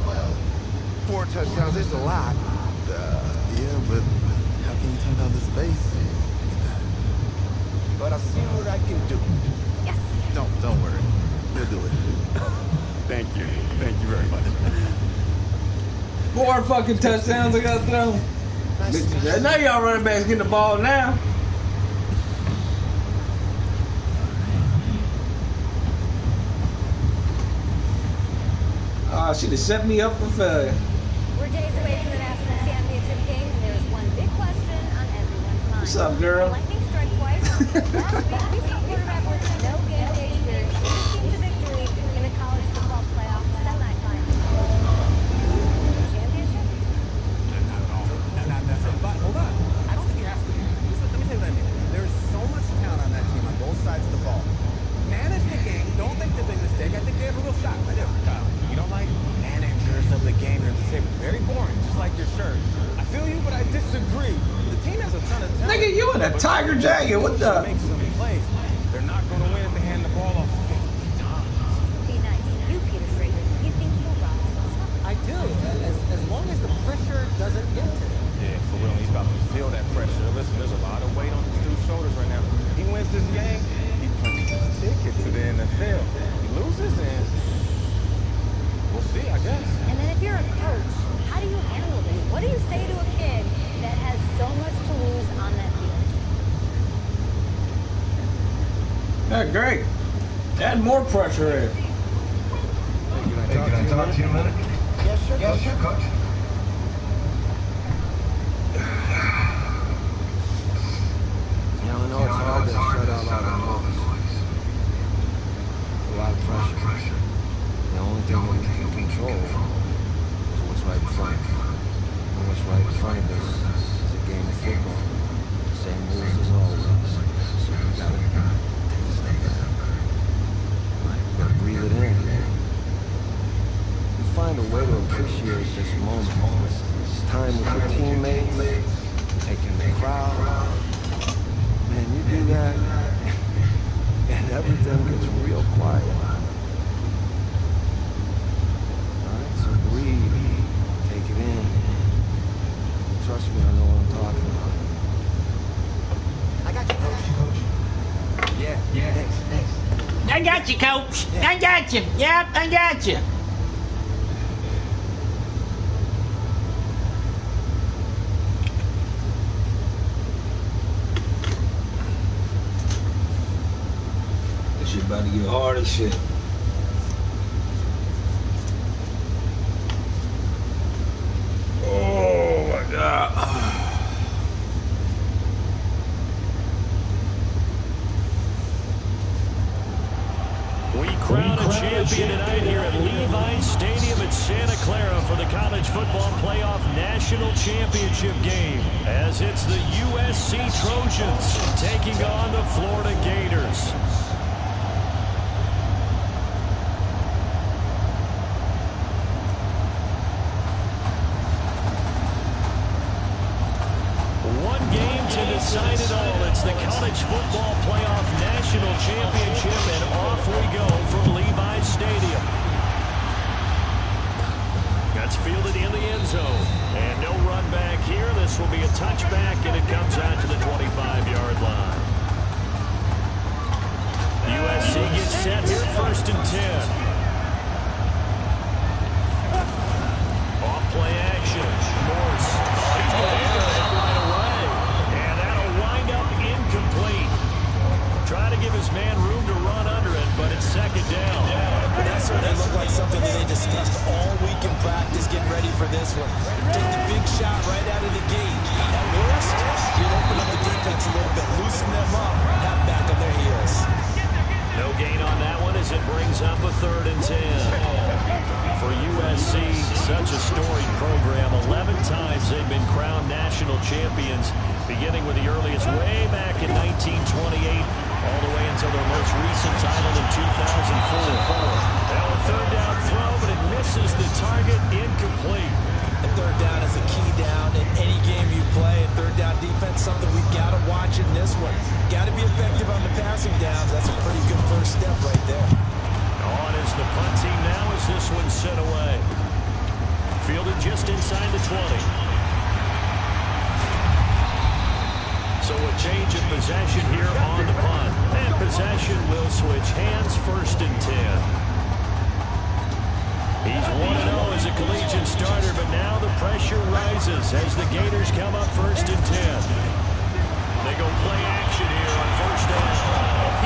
4 touchdowns is a lot. Yeah, but how can you turn down this base? But I'll see what I can do. Yes. Don't worry. We'll do it. Thank you. Thank you very much. 4 fucking touchdowns I got to throw. I know y'all running backs getting the ball now. She'd have set me up for failure. We're days away from the national championship game, and there's one big question on everyone's mind. What's up, girl? Lightning strike twice. Last week, we saw quarterback with no game day experience lead the team to victory in the college football playoff semifinals. That Tiger jacket, what the? Make some plays. They're not going to win if they hand the ball off 50 times. Be nice. You, Peter Fraser, you think you'll rise? I do, as long as the pressure doesn't get to him. Yeah, for real. He's about to feel that pressure. Listen, there's a lot of weight on this dude's shoulders right now. He wins this game, he punches his ticket to the NFL. He loses, and we'll see, I guess. And then if you're a coach, how do you handle this? What do you say to a kid that has so much to lose on that field? Yeah, great. Add more pressure in. Hey, can I talk to you a minute? Yes, sure, coach. Yeah, I know it's hard to shut out all the noise. A lot of pressure. The only thing that we can control is what's right in front of us. And what's right in front of us is a game of football. Same rules as always. So we gotta take a step back. We gotta breathe it in. And find a way to appreciate this moment. This time with your teammates, taking the crowd. Man, you do that, and everything gets real quiet. Alright, so breathe, take it in. Trust me, I know what I'm talking about. I got you, coach. Yeah, thanks. I got you, coach. I got you. Yep, I got you. This shit about to get hard as shit. Oh my God. We crown a champion tonight here at Levi's Stadium in Santa Clara for the College Football Playoff National Championship game, as it's the USC Trojans taking on the Florida Gators. One game to decide it all. It's the College Football Playoff National Championship, and off we go from Levi's Stadium. That's fielded in the end zone. And no run back here. This will be a touchback, and it comes out to the 25-yard line. USC gets set here, 1st and 10. Off play action. Morse. He's going to enter it right away. And that'll wind up incomplete. Trying to give his man room to run under it, but it's 2nd down. That certainly looked like something that they discussed all week in practice, getting ready for this one. Take the big shot right out of the gate. At worst, you'll open up the defense a little bit, loosen them up, have back on their heels. No gain on that one as it brings up a 3rd and 10. For USC, such a storied program. 11 times they've been crowned national champions, beginning with the earliest way back in 1928, all the way until their most recent title in 2004. Now a 3rd down throw, but it misses the target, incomplete. And 3rd down is a key down in any game you play. And 3rd down defense, something we've got to watch in this one. Got to be effective on the passing downs. That's a pretty good first step right there. On is the punt team now as this one's sent away. Fielded just inside the 20. So a change of possession here on the punt. And possession will switch hands, 1st and 10. He's 1-0 as a collegiate starter, but now the pressure rises as the Gators come up 1st and 10. They go play action here on 1st down.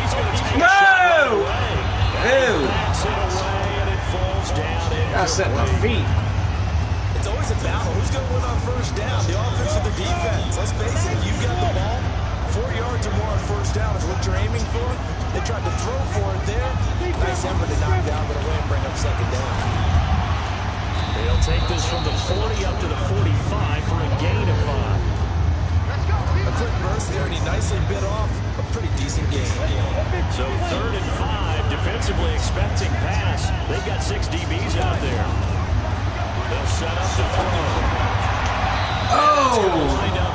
He's going to take a shot right away. Ew. Backs it away, and it falls down. I set my feet. It's always a battle. Who's going to win on 1st down? The offense or the defense? Let's face it, you've got the ball. 4 yards or more on 1st down is what you're aiming for. They tried to throw for it there. Nice effort to knock down, but away and bring up 2nd down. They'll take this from the 40 up to the 45 for a gain of 5. A quick burst there, and he nicely bit off a pretty decent gain. So 3rd and 5, defensively expecting pass. They've got 6 DBs out there. They'll set up the throw. Oh,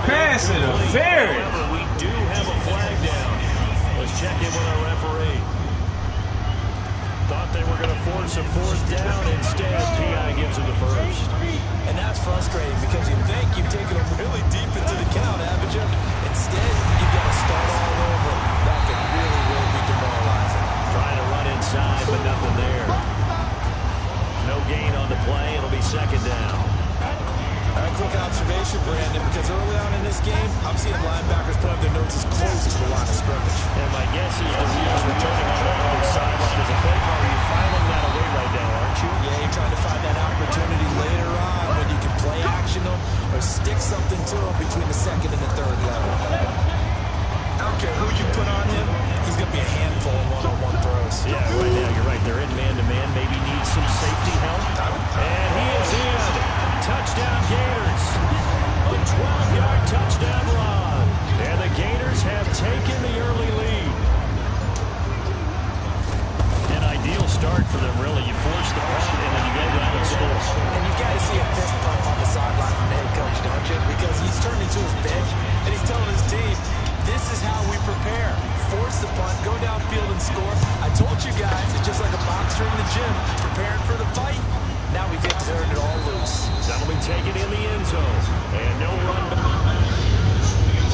pass interference. However, we do check in with our referee. Thought they were going to force a fourth down. Instead, P.I. gives him the first. And that's frustrating because you think you've taken them really deep into the count, haven't you? Instead, you've got to start all over. That could really, really be demoralizing. Trying to run inside, but nothing there. No gain on the play. It'll be second down. A quick observation, Brandon, because early on in this game, I'm seeing linebackers putting their noses close to the line of scrimmage. And my guess is the wheels returning on that other sideline as a play call. Are you filing that away right now, aren't you? Yeah, you're trying to find that opportunity later on when you can play action them or stick something to them between the second and the third level. I don't care who you put on him, he's going to be a handful in one-on-one throws. Yeah, right now, you're right. They're in man-to-man. Maybe needs some safety help. And he is in. Touchdown Gators. A 12-yard touchdown run. And the Gators have taken the early lead. An ideal start for them, really. You force the punt, and then you go down and score. And you've got to see a fist bump on the sideline from the head coach, don't you? Because he's turned into his bench, and he's telling his team, this is how we prepare. Force the punt, go downfield and score. I told you guys, it's just like a boxer in the gym, preparing for the fight. Now we get to turn it all loose. That'll be taken in the end zone. And no run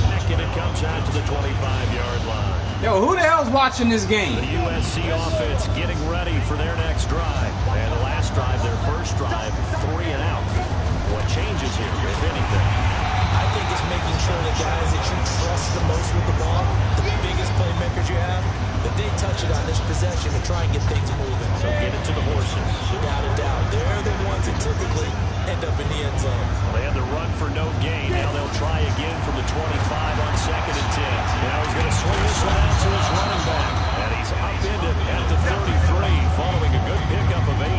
back, and it comes out to the 25-yard line. Yo, who the hell's watching this game? The USC offense getting ready for their next drive. And the last drive, their first drive, 3 and out. What changes here, if anything? I think it's making sure the guys that you trust the most with the ball, the biggest playmakers you have, that they touch it on this possession and try and get things moving. So get it to the horses. Without a doubt. They're the ones that typically end up in the end zone. Well, they had the run for no gain. Now they'll try again from the 25 on 2nd and 10. Now he's going to swing this one out to his running back. And he's upended at the 33 following a good pickup of 8.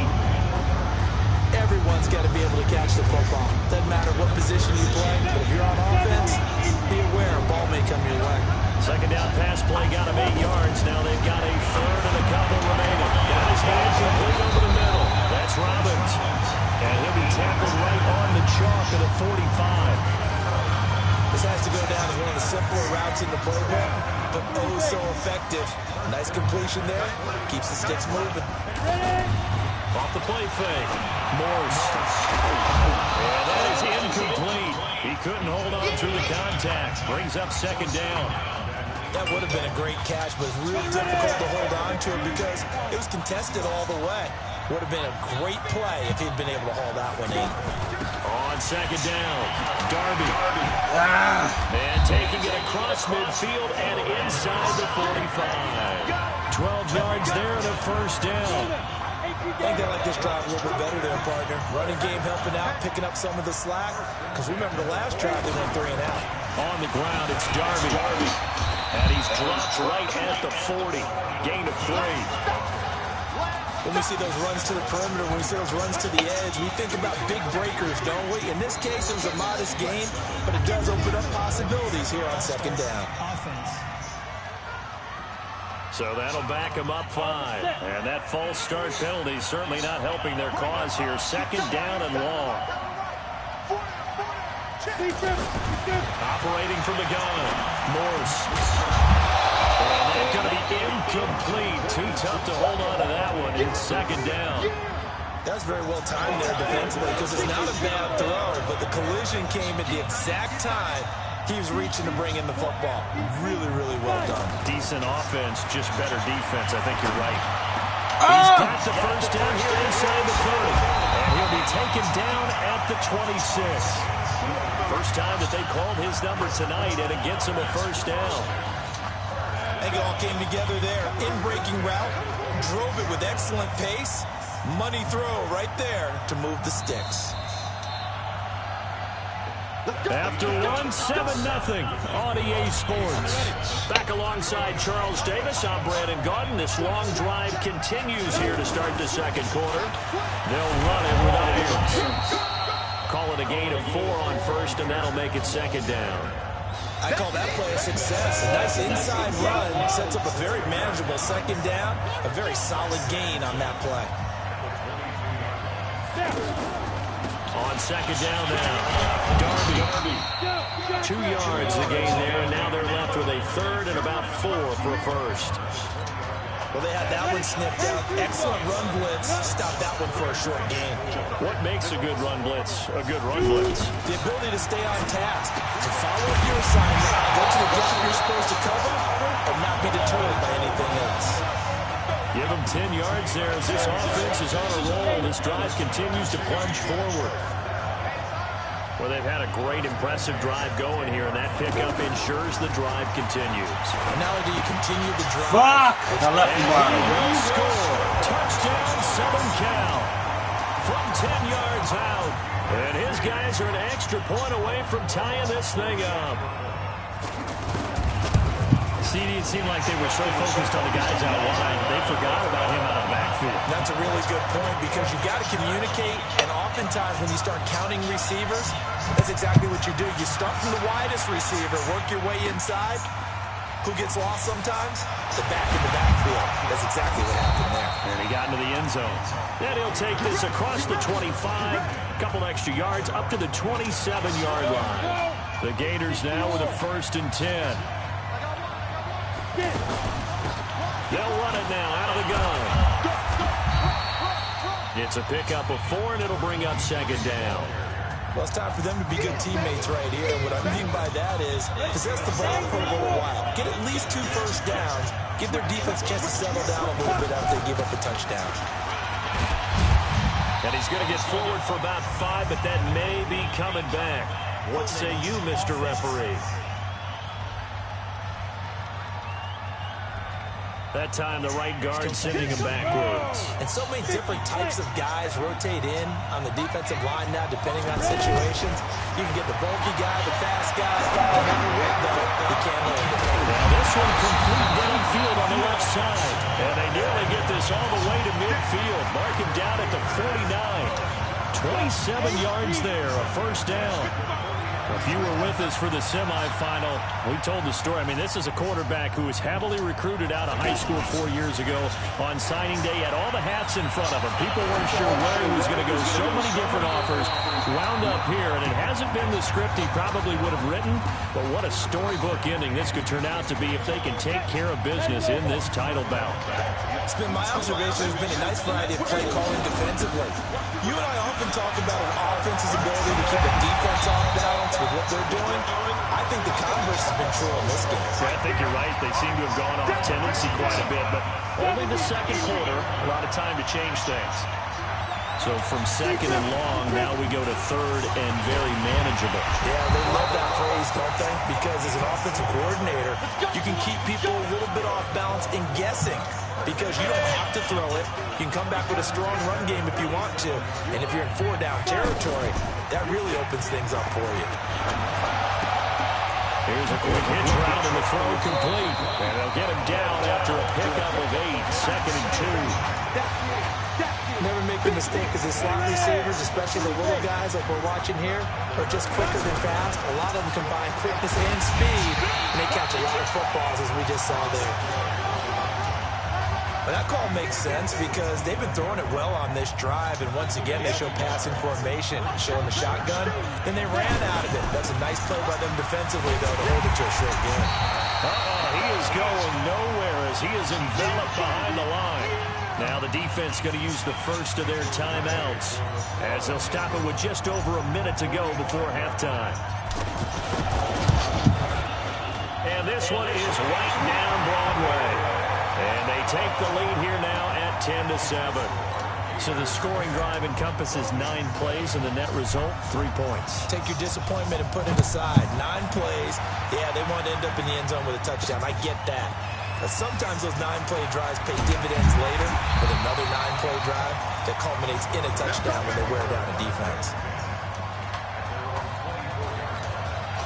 Everyone's got to be able to catch the football. Doesn't matter what position you play, but if you're on offense, be aware a ball may come your way. Second down pass play got him 8 yards. Now they've got a third and a couple remaining. Got his hand complete over the middle. That's Robbins. And he'll be tackled right on the chalk at a 45. This has to go down as one of the simpler routes in the playbook, but oh so effective. Nice completion there. Keeps the sticks moving. Off the play fake. Morse. And that is incomplete. He couldn't hold on through the contact. Brings up second down. That would have been a great catch, but it's real difficult to hold on to it because it was contested all the way. Would have been a great play if he'd been able to haul that one in. On second down, Darby. And taking it across midfield and inside the 45. 12 yards there and a first down. I think they like this drive a little bit better there, partner. Running game helping out, picking up some of the slack. Because remember the last drive, they went 3 and out. On the ground, it's Darby. And he's dropped right at the 40. Gain of 3. When we see those runs to the perimeter, when we see those runs to the edge, we think about big breakers, don't we? In this case, it was a modest gain, but it does open up possibilities here on second down. So that'll back them up 5. And that false start penalty is certainly not helping their cause here. Second down and long. Operating from the gun, Morse. And that's going to be incomplete. Too tough to hold on to that one. It's second down. That's very well timed there defensively because it's not a bad throw, but the collision came at the exact time he was reaching to bring in the football. Really, really well done. Decent offense, just better defense. I think you're right. He's got the first down here inside the 30. And he'll be taken down at the 26. First time that they called his number tonight, and it gets him a first down. I think it all came together there. In-breaking route, drove it with excellent pace. Money throw right there to move the sticks. After 1, 7-0 on EA Sports. Back alongside Charles Davis, I'm Brandon Gaudin. This long drive continues here to start the second quarter. They'll run it with Williams. Call it a gain of 4 on first, and that'll make it second down. I call that play a success. A nice inside run sets up a very manageable second down. A very solid gain on that play. On on second down now. Darby. 2 yards to gain there, and now they're left with a third and about 4 for a first. Well, they had that one sniffed out. Excellent run blitz. Stop that one for a short gain. What makes a good run blitz a good run blitz? The ability to stay on task, to follow up your assignment, go to the drop you're supposed to cover, and not be deterred by anything else. Give them 10 yards there as this offense is on a roll. This drive continues to plunge forward. Well, they've had a great, impressive drive going here, and that pickup ensures the drive continues. And not only do you continue the drive... Fuck! I left the ball. Will score. Touchdown, Southern Cal. From 10 yards out. And his guys are an extra point away from tying this thing up. It seemed like they were so focused on the guys out wide, they forgot about him out of the backfield. That's a really good point, because you've got to communicate, and oftentimes when you start counting receivers, that's exactly what you do. You start from the widest receiver, work your way inside. Who gets lost sometimes? The back in the backfield. That's exactly what happened there. And he got into the end zone. Then he'll take this across the 25, a couple extra yards, up to the 27-yard line. The Gators now with a 1st and 10. They'll run it now out of the gun. It's a pickup of 4, and it'll bring up second down. Well, it's time for them to be good teammates right here. And what I mean by that is possess the ball for a little while. Get at least 2 first downs. Give their defense a chance to settle down a little bit after they give up a touchdown. And he's going to get forward for about 5, but that may be coming back. What say you, Mr. Referee? That time, the right guard sending him backwards. And so many different types of guys rotate in on the defensive line now, depending on situations. You can get the bulky guy, the fast guy. No matter what, though, he can't hold it. Now this one complete downfield on the left side. And they nearly get this all the way to midfield. Mark him down at the 49. 27 yards there, a first down. If you were with us for the semifinal, we told the story. I mean, this is a quarterback who was heavily recruited out of high school 4 years ago. On signing day, had all the hats in front of him. People weren't sure where he was going to go. So many different offers. Wound up here, and it hasn't been the script he probably would have written. But what a storybook ending this could turn out to be if they can take care of business in this title bout. It's been my observation. There's been a nice variety of play calling defensively. You and I often talk about an offense's ability to keep a defense off balance with what they're doing. I think the converse has been true in this game. Yeah, I think you're right. They seem to have gone off tendency quite a bit, but only the second quarter, a lot of time to change things. So from second and long, now we go to third and very manageable. Yeah, they love that phrase, don't they? Because as an offensive coordinator, you can keep people a little bit off balance and guessing. Because you don't have to throw it. You can come back with a strong run game if you want to. And if you're in 4-down territory, that really opens things up for you. Here's a quick hitch route and the throw complete. And they'll get him down after a pickup of 8, 2nd and 2. Never make the mistake because the slot receivers, especially the little guys like we're watching here, are just quicker than fast. A lot of them combine quickness and speed, and they catch a lot of footballs, as we just saw there. But that call makes sense because they've been throwing it well on this drive, and once again they show passing formation, showing the shotgun, and they ran out of it. That's a nice play by them defensively, though, to hold it to a short game. He is going nowhere as he is enveloped behind the line. Now the defense going to use the first of their timeouts as they'll stop it with just over a minute to go before halftime. And this one is right down Broadway. And they take the lead here now at 10-7. So the scoring drive encompasses 9 plays, and the net result, 3 points. Take your disappointment and put it aside. 9 plays. Yeah, they want to end up in the end zone with a touchdown. I get that. But sometimes those 9-play drives pay dividends later with another 9-play drive that culminates in a touchdown when they wear down a defense.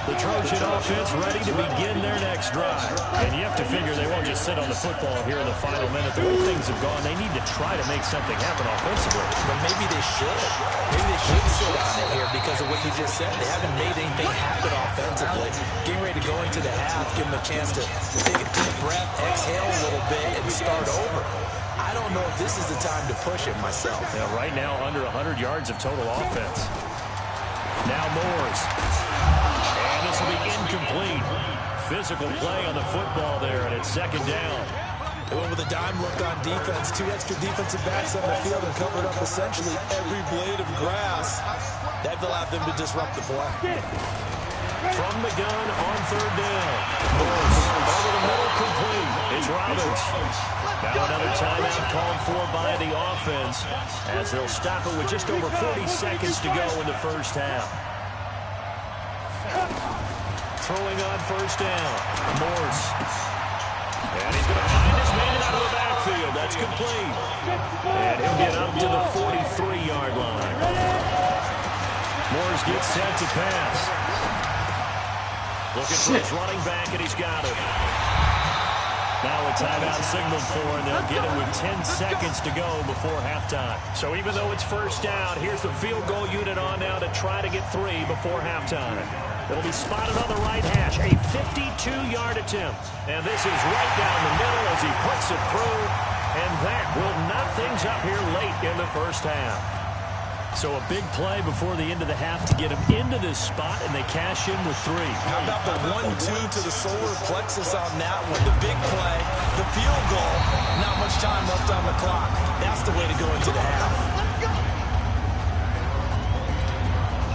The Trojan offense ready to begin their next drive. And you have to figure they won't just sit on the football here in the final minute. The way things have gone, they need to try to make something happen offensively. But maybe they should. Maybe they should sit on it here because of what you just said. They haven't made anything happen offensively. Getting ready to go into the half, give them a chance to take a deep breath, exhale a little bit, and start over. I don't know if this is the time to push it myself. Yeah, right now, under 100 yards of total offense. Now Moores. And this will be incomplete. Physical play on the football there, and it's second down. They went with a dime look on defense. 2 extra defensive backs on the field and covered up essentially every blade of grass. That allowed them to disrupt the play. From the gun on third down. Morris over the middle, complete. It's Roberts. Now another timeout called for by the offense as they'll stop it with just over 40 seconds to go in the first half. Throwing on first down. Morris. And he's going to find his man out of the backfield. That's complete. And he'll get up to the 43-yard line. Morris gets set to pass. Looking for his running back, and he's got it. Now a timeout signaled for, and they'll get it with 10 seconds to go before halftime. So even though it's first down, here's the field goal unit on now to try to get 3 before halftime. It'll be spotted on the right hash, a 52-yard attempt. And this is right down the middle as he puts it through, and that will knock things up here late in the first half. So a big play before the end of the half to get him into this spot, and they cash in with 3. How about the 1-2 to the solar plexus on that one? The big play, the field goal, not much time left on the clock. That's the way to go into the half.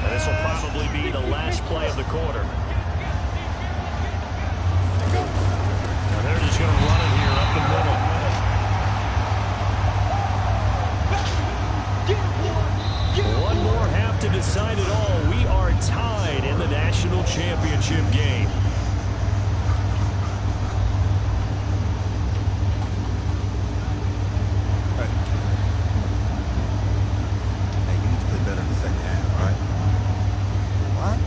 And this will probably be the last play of the quarter. Now they're just going to run it here up the middle. One more half to decide it all. We are tied in the national championship game. Hey, you need to play better in the second half, all right? What?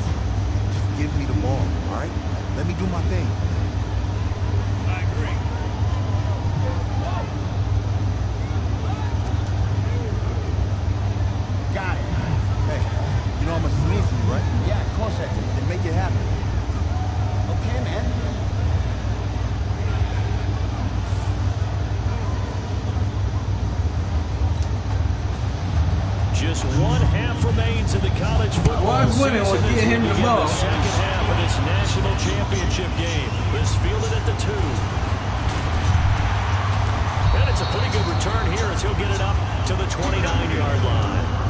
Just give me the ball, all right? Let me do my thing. I agree. Got it. Hey, you know how much this means to me, right? Yeah, of course I do. Then make it happen. Okay, man. Just one half remains in the college football Who's winning? season. Well, get him the ball. The second half of this national championship game. This fielded at the 2. And it's a pretty good return here as he'll get it up to the 29-yard line.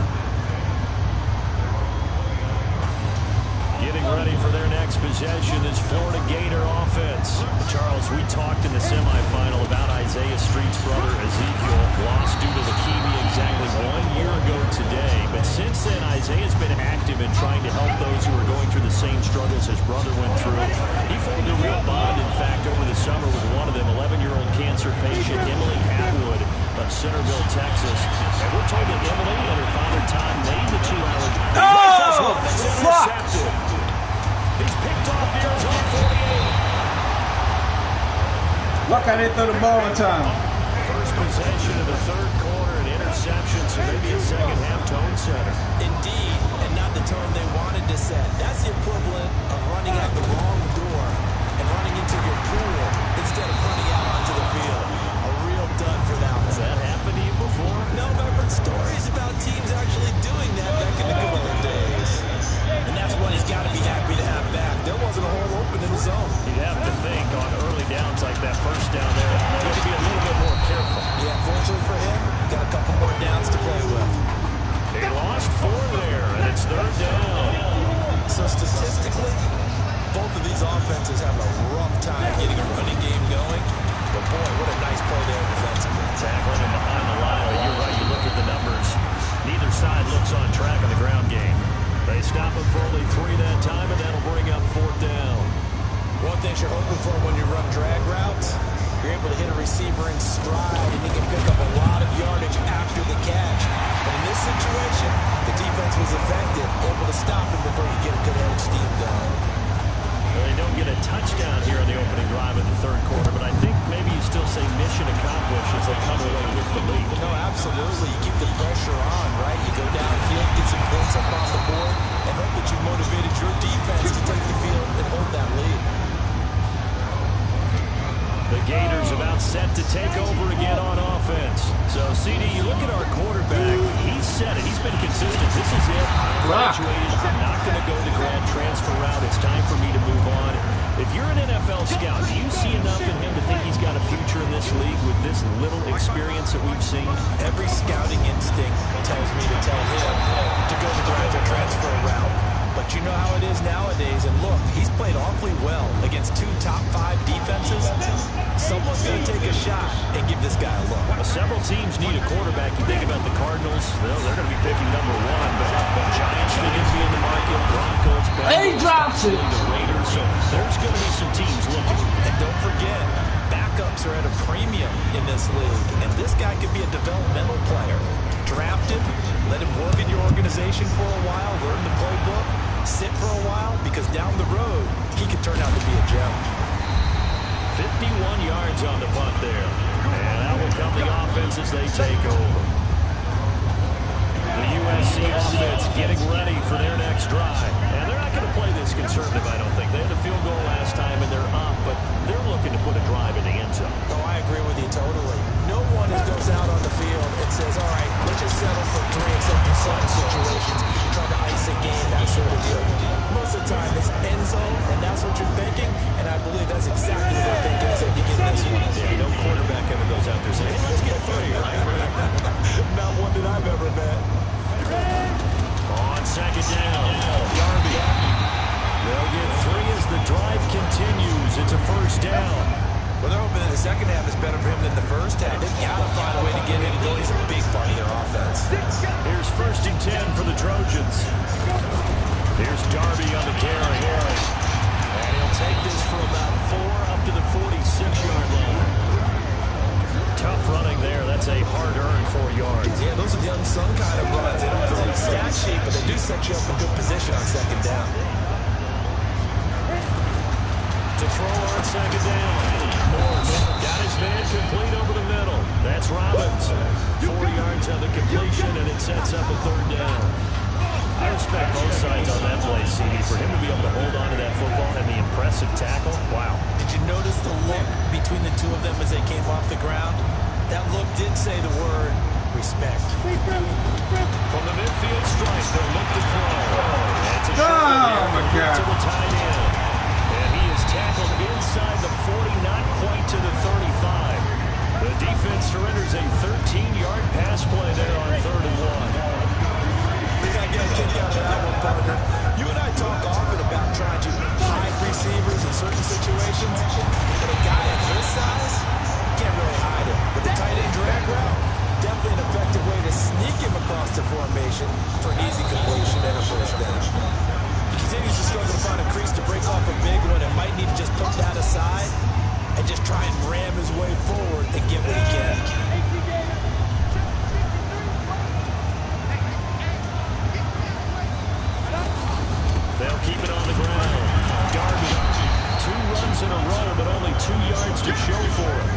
Getting ready for their next possession is Florida Gator offense. Charles, we talked in the semifinal about Isaiah Street's brother Ezekiel, lost due to leukemia exactly 1 year ago today. But since then, Isaiah's been active in trying to help those who are going through the same struggles his brother went through. He formed a real bond, in fact, over the summer with one of them, 11-year-old cancer patient Emily Atwood of Centerville, Texas. And we're told that Emily and her father Todd made the 2-hour. Oh, fuck! He's picked off near his own 48. Why can't they throw the ball in time? First possession of the third quarter, an interception, so maybe a second half tone setter. Indeed, and not the tone they wanted to set. That's the equivalent of running out the wrong door and running into your pool instead of running out onto the field. A real dud for that one. Has that happened to you before? No, but I've heard stories about teams actually doing that back in the good old days. And that's what he's got to be happy to have back. There wasn't a hole open in the zone. You'd have to think on early downs like that first down there, he had to be a little bit more careful. Yeah, fortunately for him, got a couple more downs to play with. They lost 4 there, and it's third down. So statistically, both of these offenses have a rough time getting a running game going. But boy, what a nice play there defensively. Tackling him behind the line. You're right, you look at the numbers. Neither side looks on track in the ground game. They stop him for only 3 that time, and that'll bring up 4th down. One thing you're hoping for when you run drag routes, you're able to hit a receiver in stride, and you can pick up a lot of yardage after the catch. But in this situation, the defense was effective, able to stop him before you get a good head of steam going. Well, they don't get a touchdown here in the opening drive in the third quarter, but I think maybe you still say mission accomplished as they come away with the lead. No, absolutely. You keep the pressure on, right? You go downfield, get some points up on the board, and hope that you motivated your defense to take the field and hold that lead. The Gators about set to take over again on offense. So, CD, you look at our quarterback. He's said it. He's been consistent. This is it. I'm graduated. I'm not going to go the grad transfer route. It's time for me to move on. If you're an NFL scout, do you see enough in him to think he's got a future in this league with this little experience that we've seen? Every scouting instinct tells me to tell him to go the graduate transfer route. But you know how it is nowadays, and look, he's played awfully well against 2 top 5 defenses. Someone's going to take a shot and give this guy a look. Well, several teams need a quarterback. You think about the Cardinals, they're going to be picking number 1, but Giants are going to be in the market, Broncos, Bengals, possibly the Raiders, so there's going to be some teams looking. And don't forget, backups are at a premium in this league, and this guy could be a developmental player. Drafted, let him work in your organization for a while, learn the playbook, sit for a while, because down the road, he could turn out to be a gem. 51 yards on the punt there. And out will come the offense as they take over. The USC offense getting ready for their next drive. And they're not going to play this conservative, I don't think. They had a field goal last time, and they're up, but they're looking to put a drive in the end zone. Oh, I agree with you totally. No one goes out on the field and says, all right, let's just settle for 3 except in certain situations, try to ice a game, that sort of deal. Most of the time, it's end zone, and that's what you're thinking, and I believe that's exactly what they're thinking as they begin this one. Yeah, no quarterback ever goes out there saying, hey, let's get 3, right? Not one that I've ever met. On second down, Darby. They'll get 3 as the drive continues. It's a first down. Well, they're hoping that the second half is better for him than the first half. They've got to find a way to get him going. He's a big part of their offense. Here's 1st and 10 for the Trojans. Here's Darby on the carry. And he'll take this for about 4 up to the 46-yard line. Tough running there. That's a hard-earned 4 yards. Yeah, those are the unsung kind of runs. They don't throw the stat sheet, but they do set you up in good position on second down. To throw on second down. Morse got his man complete over the middle. That's Robbins. 4 yards on the completion, and it sets up a 3rd down. I respect both sides on that play, CD. For him to be able to hold on to that football and the impressive tackle, wow. Did you notice the look between the two of them as they came off the ground? That look did say the word respect. From the midfield strike, they'll look to throw. That's a short to the tight end. And he is tackled inside the 40, not quite to the 35. The defense surrenders a 13-yard pass play there on 3rd and 1. I think I get a kick out of that one, partner. You and I talk often about trying to hide receivers in certain situations, but a guy of his size can't really hide him. With the tight end drag route, definitely an effective way to sneak him across the formation for an easy completion and a first down. He continues to struggle to find a crease to break off a big one and might need to just put that aside and just try and ram his way forward and get what he can. They'll keep it on the ground. Darby, 2 runs in a row, but only 2 yards to show for him.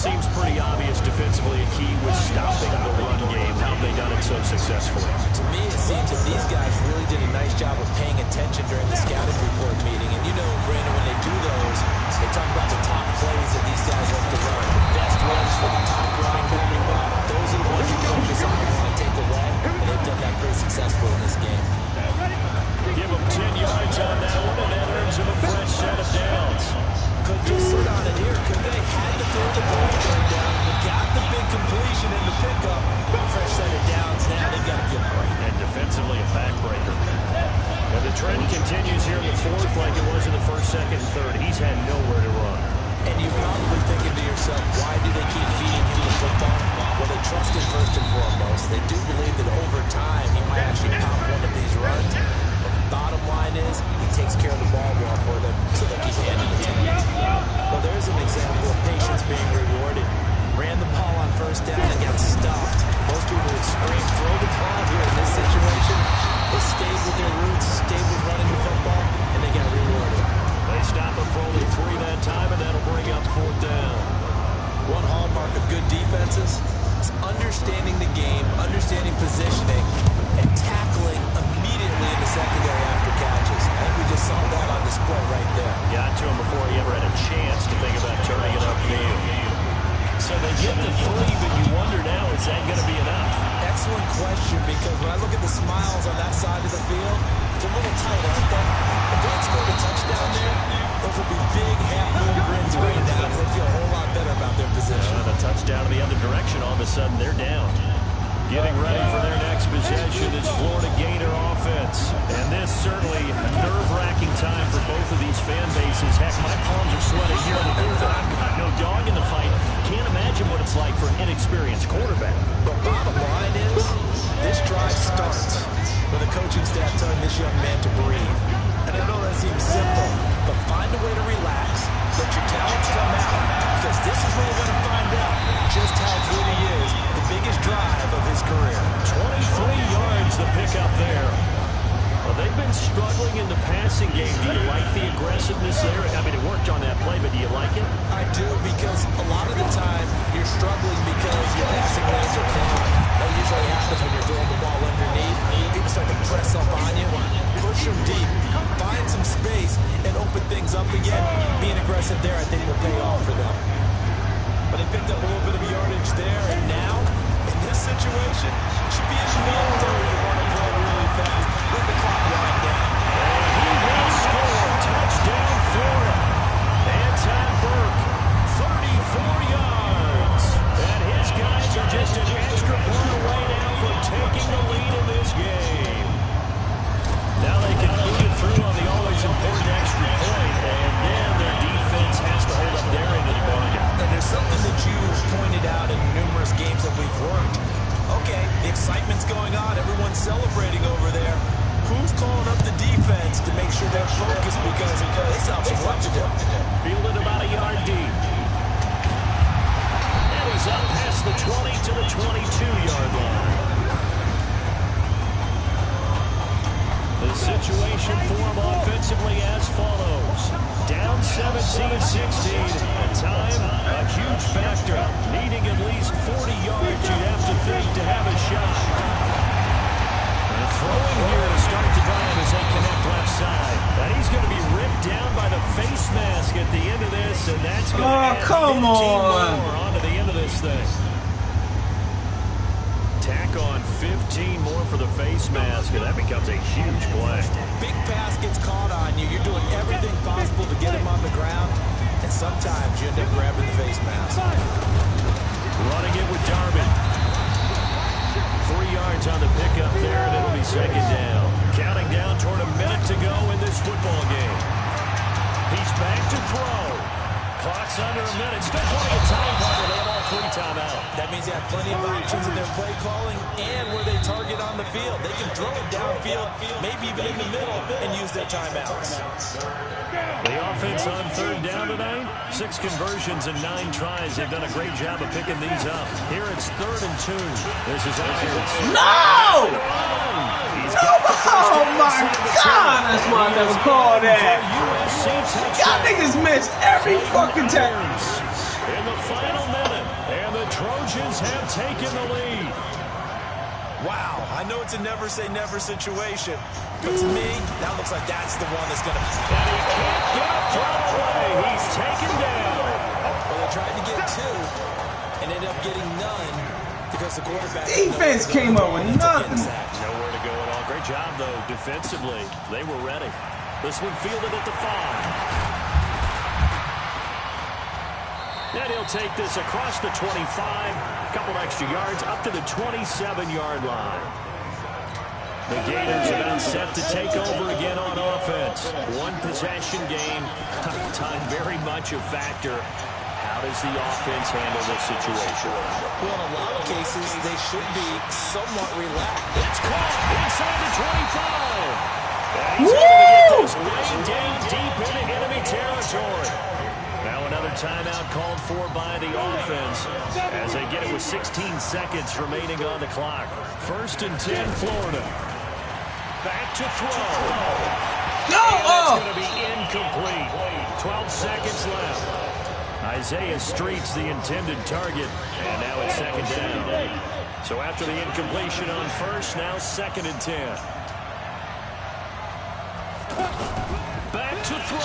Seems pretty obvious defensively a key was stopping the run game. How have they done it so successfully? To me, it seems that these guys really did a nice job of paying attention during the scouting report meeting. And you know, Brandon, when they do those, they talk about the top plays that these guys like to run. The best runs for the top running back. Those are the ones you focus on and want to take away. And they've done that pretty successfully in this game. Give them 10 yards on that one, and that earns them a fresh set of downs. Could just sit on it here. Could they had to throw the ball third down? We got the big completion in the pickup. Fresh set of downs now. They've got to feel great. And defensively a backbreaker. And the trend continues here in the 4th like it was in the 1st, 2nd, and 3rd. He's had nowhere to run. And you're probably thinking to yourself, why do they keep feeding him the football? Well, they trust him first and foremost. They do believe that over time he might actually pop one of these runs. Bottom line is, he takes care of the ball well for them, so they keep handing it to him. Well, there's an example of patience being rewarded. Ran the ball on 1st down and got stuffed. Most people would scream, throw the ball here in this situation. They stayed with their roots, stayed with running the football, and they got rewarded. They stop him for only 3 that time, and that'll bring up 4th down. One hallmark of good defenses is understanding the game, understanding question because when I look at the smiles on that side of the field, it's a little tight, aren't they? If they had scored a touchdown there, those would be big half-moon grins right now because they feel a whole lot better about their position. The touchdown in the other direction, all of a sudden they're down. Getting ready for their next possession is Florida Gator offense. And this certainly nerve-wracking time for both of these fan bases. Heck, my palms are sweating here in the booth, and I've got no dog in the fight. Can't imagine what it's like for an inexperienced quarterback. But bottom line is, this drive starts with the coaching staff telling this young man to breathe. And I know that seems simple, but find a way to relax, let your talents come out, because this is where you're going to find out just how good he is. The biggest drive of his career. 23 yards the pickup there. Well, they've been struggling in the passing game. Do you like the aggressiveness there? I mean, it worked on that play, but do you like it? I do, because a lot of the time you're struggling because your passing lanes are thin. That usually happens when you're throwing the ball underneath. People start to press up on you. Push them deep. Find some space and open things up again. Being aggressive there, I think, will pay off for them. But they picked up a little bit of yardage there, and now, in this situation, it should be a short third. You want to play really fast. Let the clock wind down. And he will score. Touchdown, Florida. Anton Burke, 34 yards. And his guys are just an extra point away now from taking the lead in this game. Now they can move it through on the always important extra point, and then their defense has to hold up their end of the bargain. And there's something that you've pointed out in numerous games that we've worked. Okay, the excitement's going on. Everyone's celebrating over there. Who's calling up the defense to make sure they're focused because they still have some work to do. Fielded about a yard deep. And he's up past the 20 to the 22-yard line. The situation for him offensively as follows. Down 17-16. At time, a huge factor. Needing at least 40 yards, you'd have to think, to have a shot. And throwing here to start the drive as they connect left side. And he's going to be ripped down by the face mask at the end of this, and that's going to add 15 more onto the end of this thing. Tack on 15 more for the face mask, and that becomes a huge play. Big pass gets caught on you. You're doing everything possible to get him on the ground, and sometimes you end up grabbing the face mask. Running it with Darby. 3 yards on the pickup there, and it'll be second down. Counting down toward a minute to go in this football game. He's back to throw. Clock's under a minute. Still plenty of time, Parker. They have all 3 timeouts. That means they have plenty of options in their play calling and where they target on the field. They can throw it downfield, maybe even in the middle, and use their timeouts. The offense on third down tonight. 6 conversions and 9 tries. They've done a great job of picking these up. Here it's 3rd and 2. This is Irons. No! Oh my God! That's why I never called that. Y'all niggas missed every fucking time. In the final minute, and the Trojans have taken the lead. Wow, I know it's a never-say-never situation, but to me, that looks like that's the one that's going to... And he can't get a throw away. He's taken down. Well, they tried to get 2 and ended up getting none because the quarterback... Defense came up with nothing. Nowhere to go at all. Great job, though, defensively. They were ready. This one fielded at the 5. And he'll take this across the 25, a couple extra yards, up to the 27-yard line. The Gators are now set to take over again on offense. 1 possession game, time very much a factor. How does the offense handle this situation? Well, in a lot of cases, they should be somewhat relaxed. It's caught inside the 25. And he's going to get this way down deep into enemy territory. Now another timeout called for by the offense as they get it with 16 seconds remaining on the clock. 1st and 10, Florida. Back to throw. No! That's going to be incomplete. 12 seconds left. Isaiah Street's the intended target, and now it's 2nd down. So after the incompletion on 1st, now 2nd and 10. Back to throw.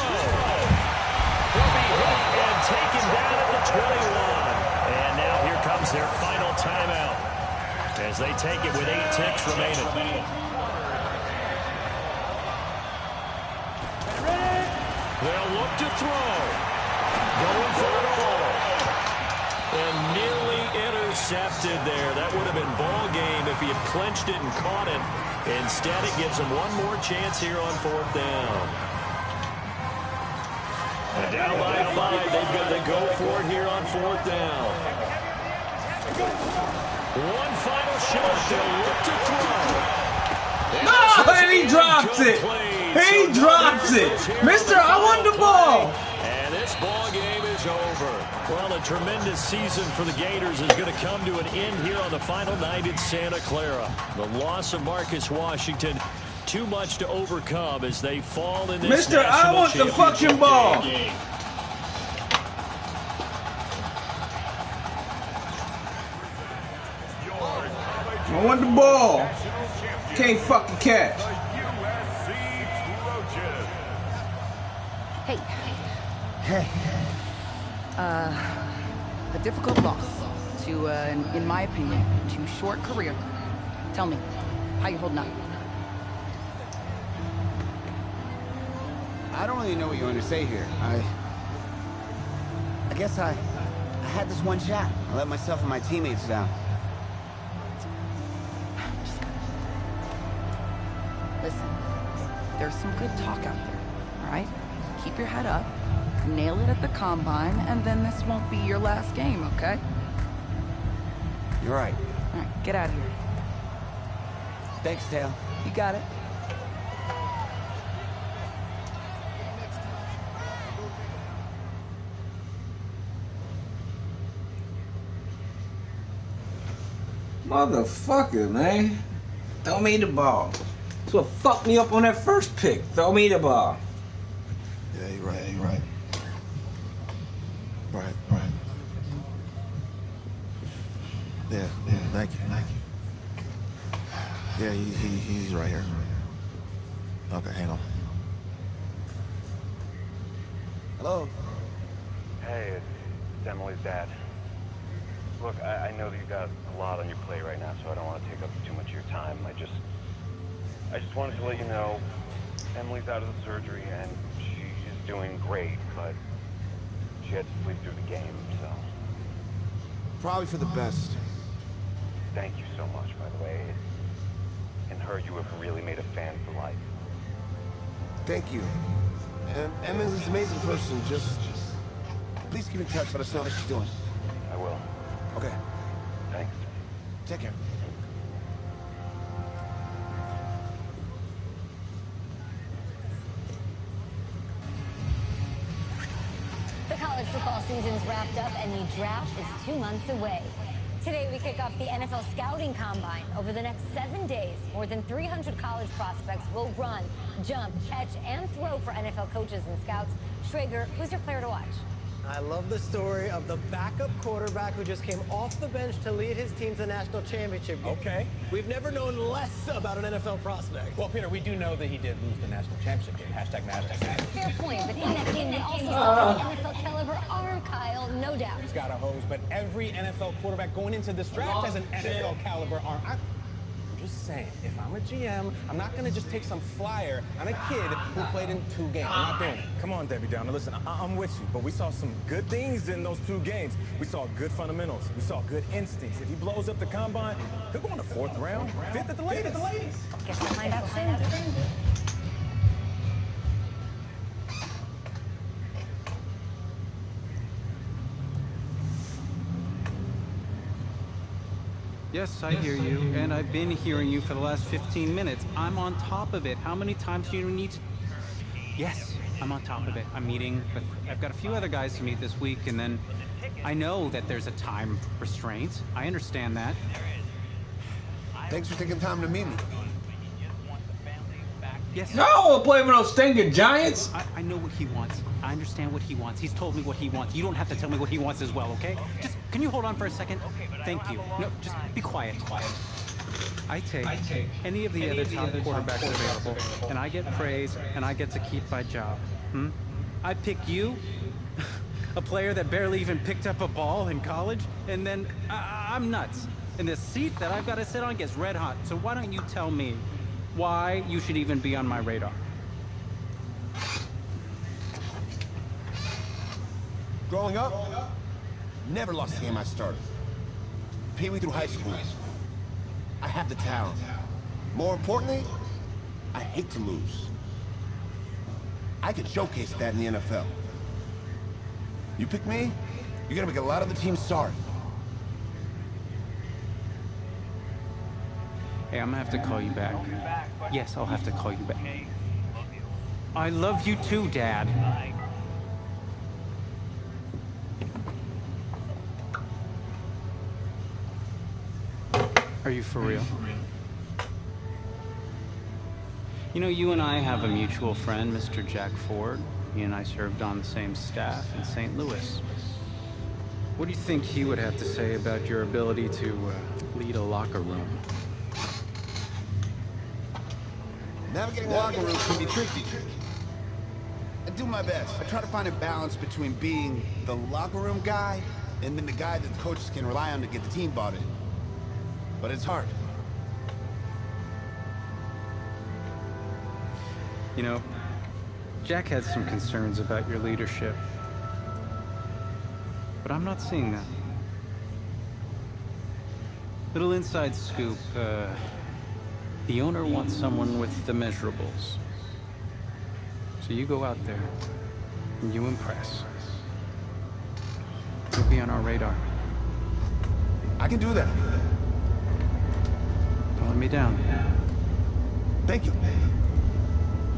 Will be hit and taken down at the 21. And now here comes their final timeout. as they take it with 8 ticks remaining. They'll look to throw. Going for it all. And nearly intercepted there. That would have been ball game if he had clinched it and caught it. Instead, it gives him one more chance here on 4th down. And down by 5, they've got to go for it here on 4th down. One final shot. They'll look to throw. No, and he drops it. He drops it. Mister, I want the ball. And this ball game is over. Well, a tremendous season for the Gators is going to come to an end here on the final night in Santa Clara. The loss of Marcus Washington, too much to overcome as they fall in this Mister, I want the fucking ball. Game. I want the ball. Can't fucking catch. Hey. Hey. A difficult loss to, in my opinion, too short career. Tell me, how you holding up? I don't really know what you want to say here. I guess I had this one shot. I let myself and my teammates down. Listen, there's some good talk out there, all right? Keep your head up, nail it at the combine, and then this won't be your last game, okay? You're right. All right, get out of here. Thanks, Tail. You got it. Motherfucker, man. Throw me the ball. That's what fucked me up on that first pick. Throw me the ball. Yeah, you're right. You're right. Right. Yeah. Thank you. Yeah, he's right here. Okay, hang on. Hello. Hey, it's Emily's dad. Look, I know that you got a lot on your plate right now, so I don't want to take up too much of your time. I just wanted to let you know Emily's out of the surgery and she is doing great, but she had to sleep through the game, so. Probably for the best. Thank you so much, by the way. In her, you have really made a fan for life. Thank you. And Emma's an amazing person. Just please keep in touch. Let us know how she's doing. I will. Okay. Thanks. Take care. The college football season's wrapped up and the draft is 2 months away. Today we kick off the NFL Scouting Combine. Over the next 7 days, more than 300 college prospects will run, jump, catch, and throw for NFL coaches and scouts. Schrager, who's your player to watch? I love the story of the backup quarterback who just came off the bench to lead his team to the national championship game. Okay. We've never known less about an NFL prospect. Well, Peter, we do know that he did lose the national championship game. Hashtag matters. Fair point, but in that game we also saw the NFL caliber arm, Kyle, no doubt. He's got a hose, but every NFL quarterback going into this draft has an NFL caliber arm. I'm just saying, if I'm a GM, I'm not going to just take some flyer on a kid who played in 2 games. I'm not doing it. Come on, Debbie Downer. Listen, I'm with you, but we saw some good things in those 2 games. We saw good fundamentals. We saw good instincts. If he blows up the combine, he'll go in the 4th round, 5th at the latest. Guess we'll find out soon. Yes, I hear you, and I've been hearing you for the last 15 minutes. I'm on top of it. How many times do you need to... Yes, I'm on top of it. I'm meeting with... I've got a few other guys to meet this week, and then I know that there's a time restraint. I understand that. Thanks for taking time to meet me. Yes. No, I'll play with those stinking Giants. I know what he wants. I understand what he wants. He's told me what he wants. You don't have to tell me what he wants as well, okay? Just, can you hold on for a second? Thank you. No, just be quiet. I take any of the other top quarterbacks available, and I get praise, and I get to keep my job. I pick you, a player that barely even picked up a ball in college, and then I'm nuts. And this seat that I've got to sit on gets red hot. So why don't you tell me why you should even be on my radar? Growing up, never lost a game I started. Pee Wee through high school. I have the talent. More importantly, I hate to lose. I could showcase that in the NFL. You pick me, you're gonna make a lot of the team sorry. Hey, I'm gonna have to call you back. Yes, I'll have to call you back. I love you too, Dad. Are you for real? You know, you and I have a mutual friend, Mr. Jack Ford. He and I served on the same staff in St. Louis. What do you think he would have to say about your ability to lead a locker room? Navigating locker rooms can be tricky. I do my best. I try to find a balance between being the locker room guy and then the guy that the coaches can rely on to get the team bought in. But it's hard. You know, Jack had some concerns about your leadership. But I'm not seeing that. Little inside scoop, the owner wants someone with the measurables. So you go out there, and you impress. You'll be on our radar. I can do that. Don't let me down. Thank you.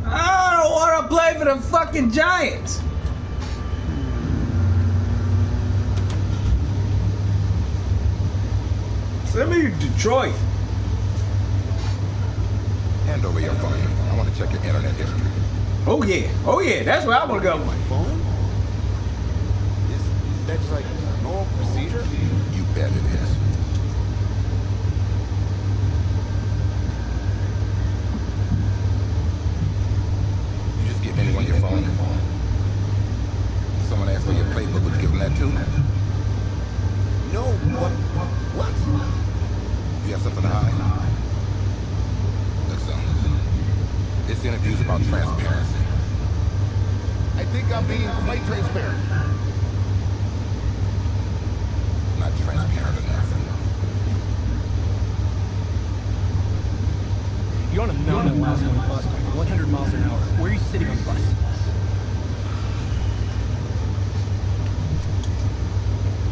I don't want to play for the fucking Giants. Send me to Detroit. Hand over your phone. I want to check your internet history. Oh yeah, that's where I want to go. My phone? Is that just like normal procedure? You bet it is. You just give anyone your phone. Someone asked for your playbook, would you give them that too? No, what? You have something to hide? Look, son. This interview's about transparency. I think I'm being quite transparent. Not transparent enough. You're on a mountain miles on the bus going 100 miles an hour. Where are you sitting on the bus?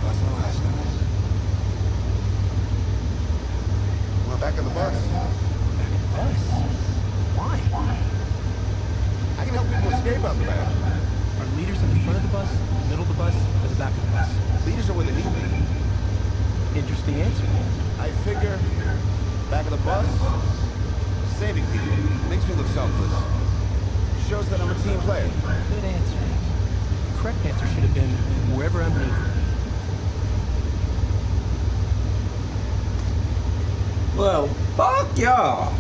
Bus on last night. Well, back on the bus. Back in the bus? Why? I can help people escape out the back. Are leaders in the front of the bus, middle of the bus, or the back of the bus? Leaders are where they need me. Interesting answer. I figure, back of the bus, saving people makes me look selfless. Shows that I'm a team player. Good answer. The correct answer should have been wherever I'm needed. Well, fuck y'all.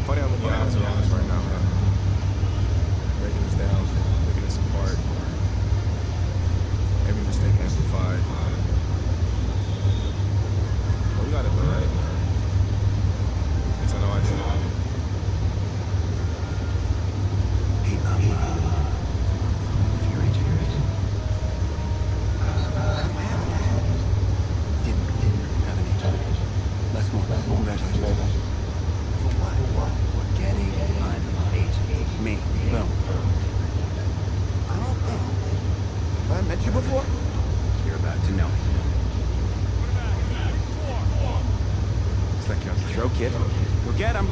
Funny how many eyes are on us right now, man. Breaking us down, picking us apart. Every mistake amplified. But we got it though, right? Guess I know I do. Hey, if you're agent, didn't have an agent. Let's move. Congratulations. For what? For getting an agent. Me. Boom. I don't think. Have I met you before? You're about to know. Looks like you're on the throw, kid. Go get him.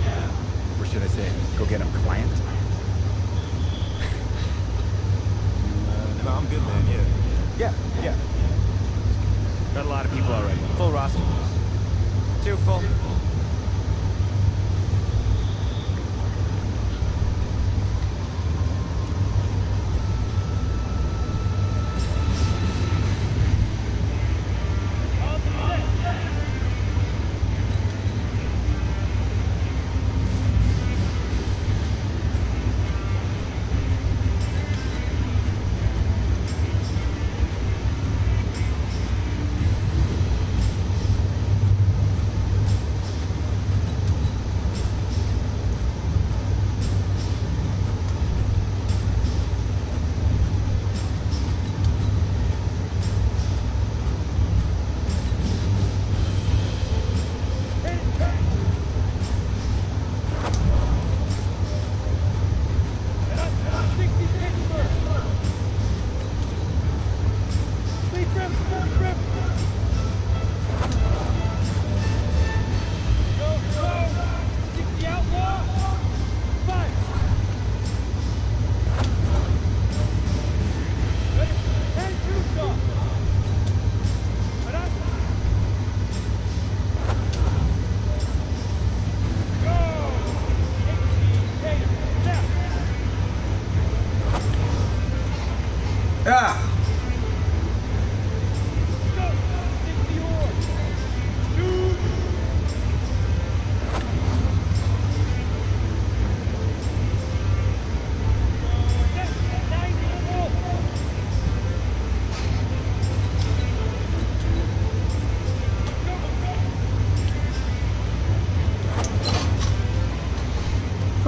Or should I say, go get him, client? No, I'm good, man, Yeah. Got a lot of people already. Full roster. Too full.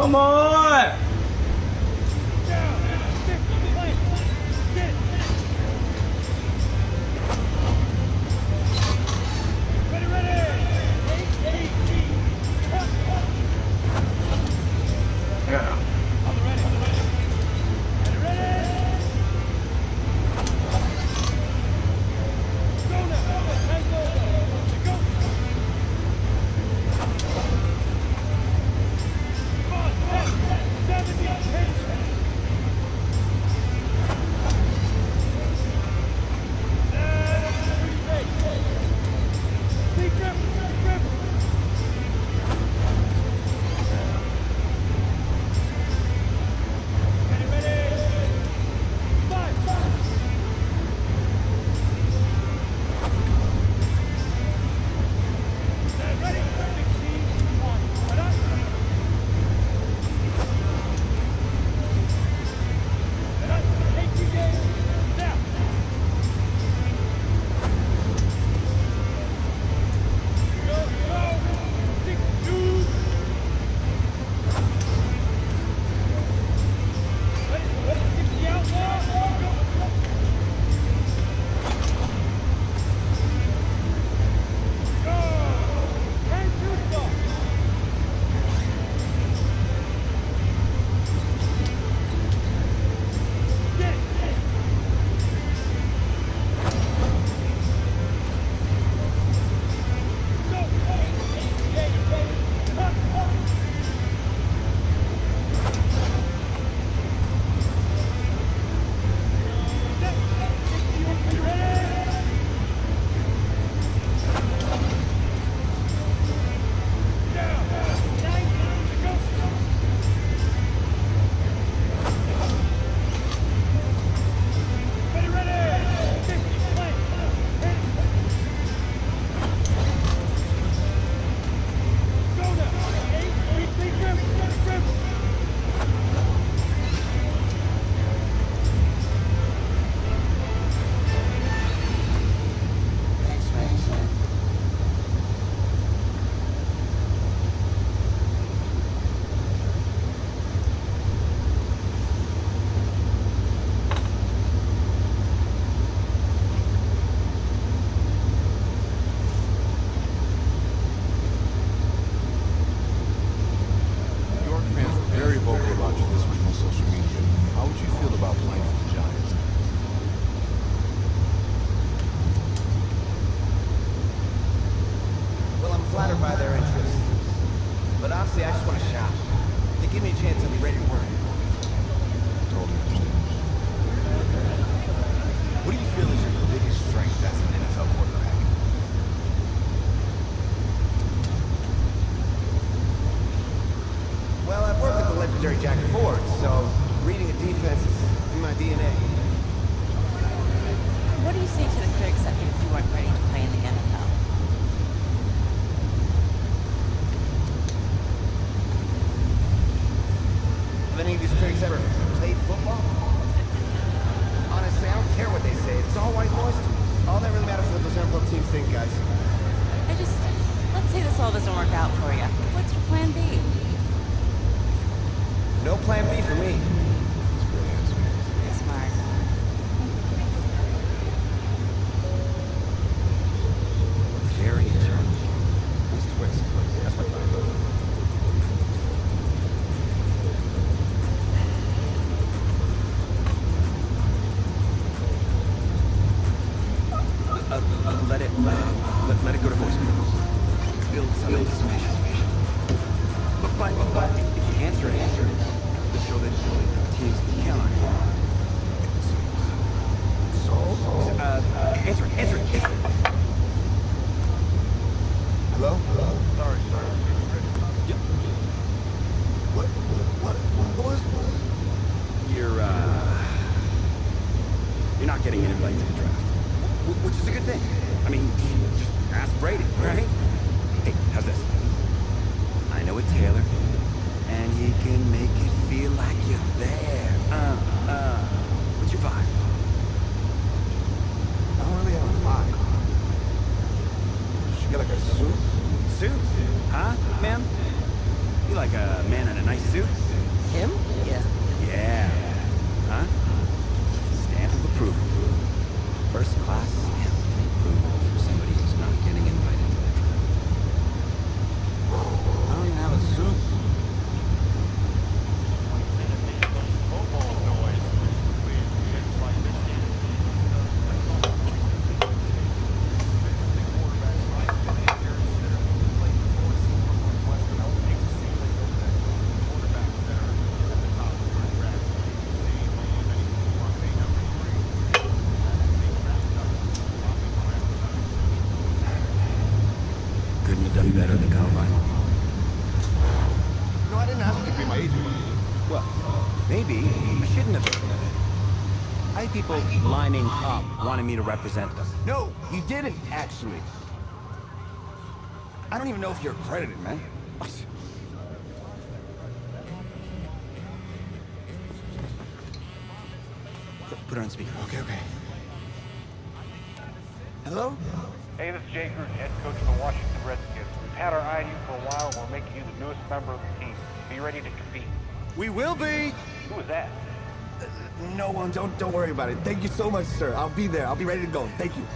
Come on! Yeah. Let it go to voicemail. Build some anticipation. But if you answer it, to show that teams can count on you. Answer it. Hello? Sorry. Yeah. What was? You're not getting an invite to the draft. Which is a good thing. I mean, just ask Brady, right? Hey, how's this? I know a tailor, and he can make it feel like you're there. What's your vibe? I don't really have a vibe. She got like a suit? Suit? Huh, man? You like a man in a nice suit? Him? Yeah. Yeah. Huh? Stamp of approval. First class stamp of approval for somebody who's not getting invited to the trip. I don't even have a suit. Couldn't have done better at the combine. No, I didn't ask you to be my agent. Well, maybe you shouldn't have been. I had people lining up wanting me to represent them. No, you didn't, actually. I don't even know if you're accredited, man. Put her on speaker. Okay. Hello? Hey, this is Jay Gruden, head coach of the Washington Redskins. We've had our eye on you for a while, and we're making you the newest member of the team. Be ready to compete. We will be. Who is that? No one. Don't worry about it. Thank you so much, sir. I'll be there. I'll be ready to go. Thank you.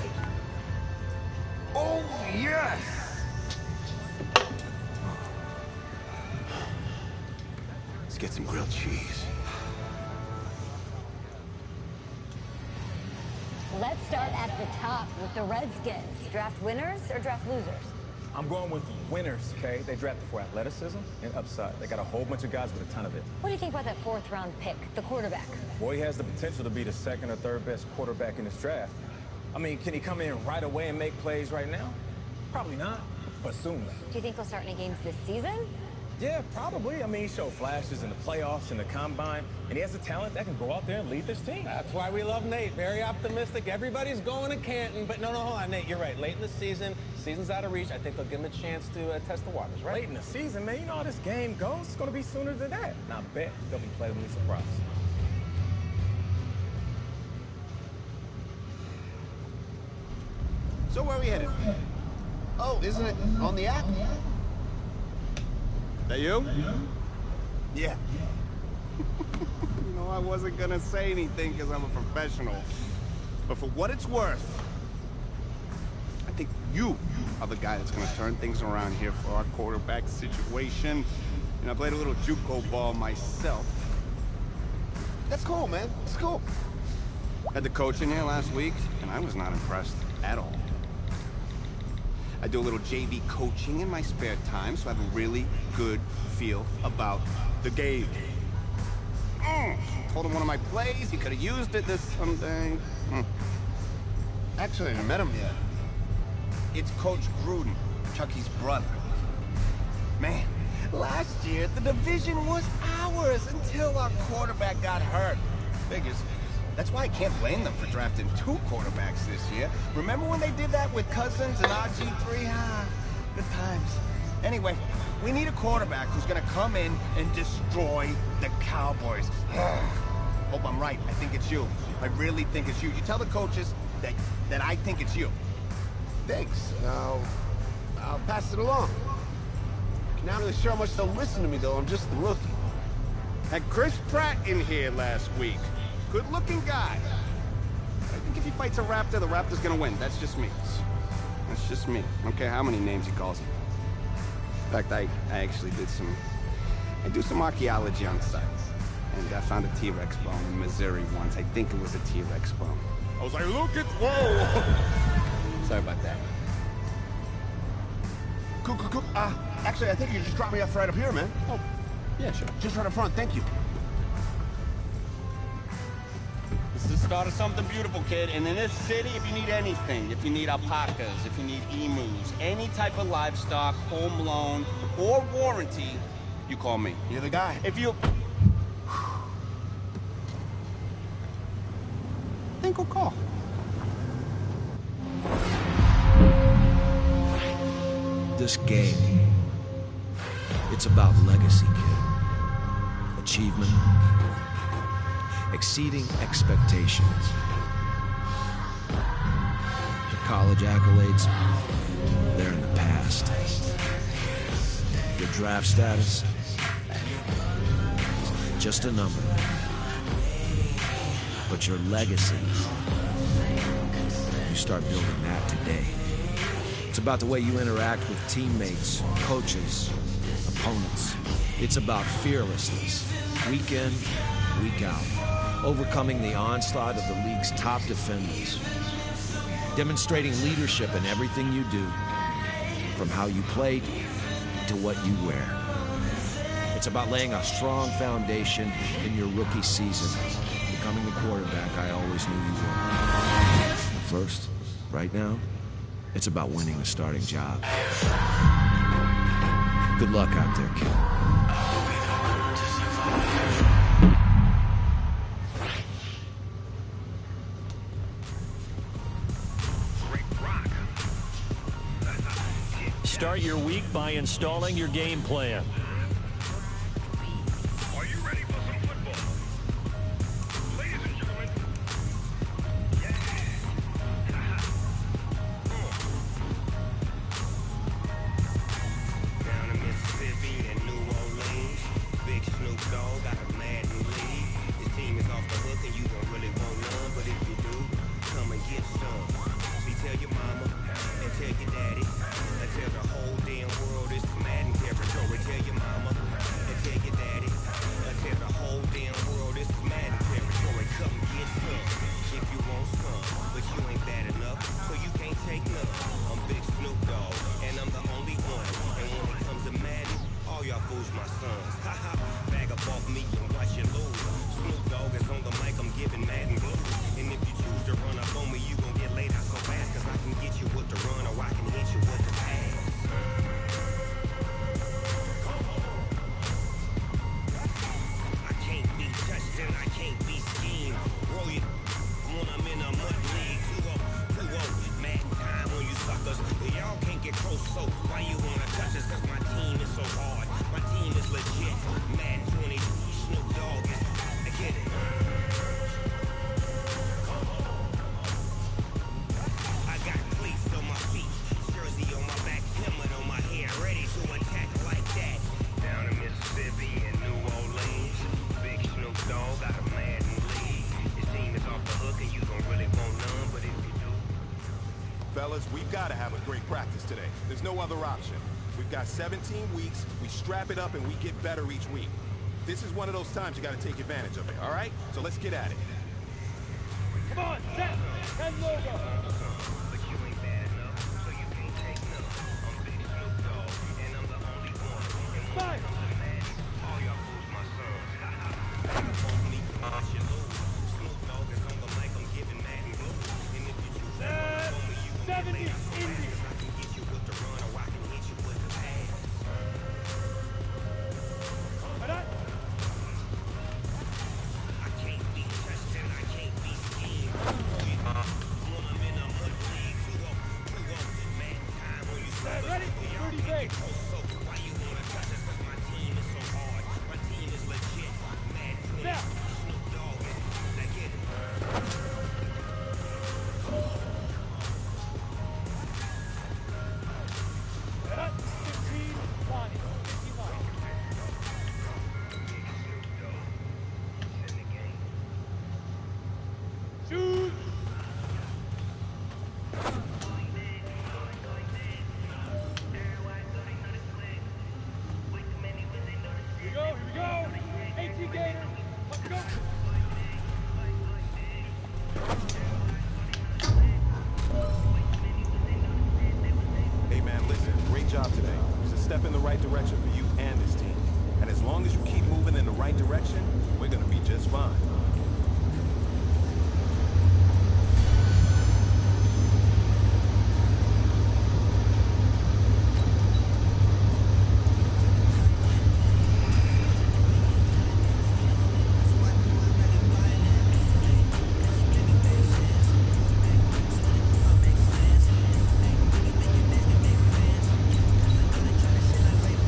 Oh, yes! Let's get some grilled cheese. Let's start at the top with the Redskins. Draft winners or draft losers? I'm going with winners, okay? They drafted for athleticism and upside. They got a whole bunch of guys with a ton of it. What do you think about that fourth-round pick, the quarterback? Boy, he has the potential to be the second or third best quarterback in this draft. I mean, can he come in right away and make plays right now? Probably not, but soon. Do you think he'll start any games this season? Yeah, probably. I mean, he showed flashes in the playoffs and the combine, and he has the talent that can go out there and lead this team. That's why we love Nate. Very optimistic. Everybody's going to Canton, but no, hold on, Nate. You're right. Late in the season's out of reach. I think they'll give him a chance to test the waters, right? Late in the season, man. You know how this game goes. It's going to be sooner than that. And I bet they'll be pleasantly surprised. So where are we headed? Oh, isn't it on the app? That you? Yeah. You know, I wasn't gonna say anything because I'm a professional. But for what it's worth, I think you are the guy that's gonna turn things around here for our quarterback situation. You know, I played a little JUCO ball myself. That's cool, man. It's cool. Had the coach in here last week, and I was not impressed at all. I do a little JV coaching in my spare time, so I have a really good feel about the game. Told him one of my plays, he could have used it this someday. Actually, I haven't met him yet. It's Coach Gruden, Chucky's brother. Man, last year the division was ours until our quarterback got hurt. Figures. That's why I can't blame them for drafting 2 quarterbacks this year. Remember when they did that with Cousins and RG3? Good times. Anyway, we need a quarterback who's gonna come in and destroy the Cowboys. Hope I'm right. I think it's you. I really think it's you. You tell the coaches that I think it's you. Thanks. I'll pass it along. Not really sure how much they'll listen to me, though. I'm just the rookie. Had Chris Pratt in here last week. Good-looking guy. I think if he fights a raptor, the raptor's gonna win. That's just me. That's just me. I don't care how many names he calls him. In fact, I actually do some archaeology on the site. And I found a T-Rex bone in Missouri once. I think it was a T-Rex bone. I was like, look at, whoa! Sorry about that. Cool. Actually, I think you just dropped me off right up here, man. Oh, yeah, sure. Just right up front, thank you. This is the start of something beautiful, kid. And in this city, if you need anything, if you need alpacas, if you need emus, any type of livestock, home loan, or warranty, you call me. You're the guy. If you... think we'll call. This game, it's about legacy, kid. Achievement, exceeding expectations. The college accolades, they're in the past. Your draft status, just a number. But your legacy, you start building that today. It's about the way you interact with teammates, coaches, opponents. It's about fearlessness, week in, week out. Overcoming the onslaught of the league's top defenders. Demonstrating leadership in everything you do, from how you play to what you wear. It's about laying a strong foundation in your rookie season, becoming the quarterback I always knew you were. First, right now, it's about winning the starting job. Good luck out there, kid. Start your week by installing your game plan. Are you ready for some football? Ladies and gentlemen. Down in Mississippi and New Orleans, Big Snoop Dogg got a Madden league. His team is off the hook and you don't really want none, but if you do, come and get some. See, tell your mama and tell your daddy. Tell the whole damn world it's Madden territory. Tell your mama and tell your daddy. Tell the whole damn world it's Madden territory. Come get some if you want some, but you ain't bad enough, so you can't take none. I'm Big Snoop Dogg, and I'm the only one. And when it comes to Madden, all y'all fools my sons. Haha, bag up off me and watch you lose. Snoop Dogg is on the mic, I'm giving Madden blues. And if you choose to run up on me, you gon' get laid out so fast, cause I can get you with the run or I can hit you with the pass. I can't be touched and I can't be schemed. Roll you when I'm in a mud league. 2-0, Madden time on you suckers. Y'all can't get close, so why you wanna touch us? Cause my team is so hard. My team is legit. Madden 20, Snoop Dogg is. I get it. I got cleats on my feet, jersey on my back, helmet on my head, ready to attack like that. Down in Mississippi and New Orleans, Big Snoop Dogg got a Madden league. His team is off the hook and you don't really want none, but if you do. Fellas, we've got to have a great practice today. There's no other option. We've got 17 weeks, we strap it up and we get better each week. This is one of those times you got to take advantage of it, all right? So let's get at it. Come on, set and logo. But you ain't bad enough, so you can't take none. I'm Big Snoop Dogg, and I'm the only one. And when it comes to Madden, all y'all fools my sons. Haha, bag up on me, watch you lose. Snoop Dogg is on the mic, I'm giving Madden blues. And if you choose to run up on me, you gon' get laid out so fast, cause I can get you with the run or I can hit you with the pass. I can't be touched and I can't be schemed. When I'm in a mud league, 2-0, Madden time on you suckers. Ready? Y'all can't get close, so why you wanna touch us? Cause my team is so hard. My team is legit. Madden 20, Snoop Dogg is. I get it. Shoot! Here we go! 18 Gators! Let's go! Hey man, listen, great job today. It's a step in the right direction for you and this team. And as long as you keep moving in the right direction, we're gonna be just fine.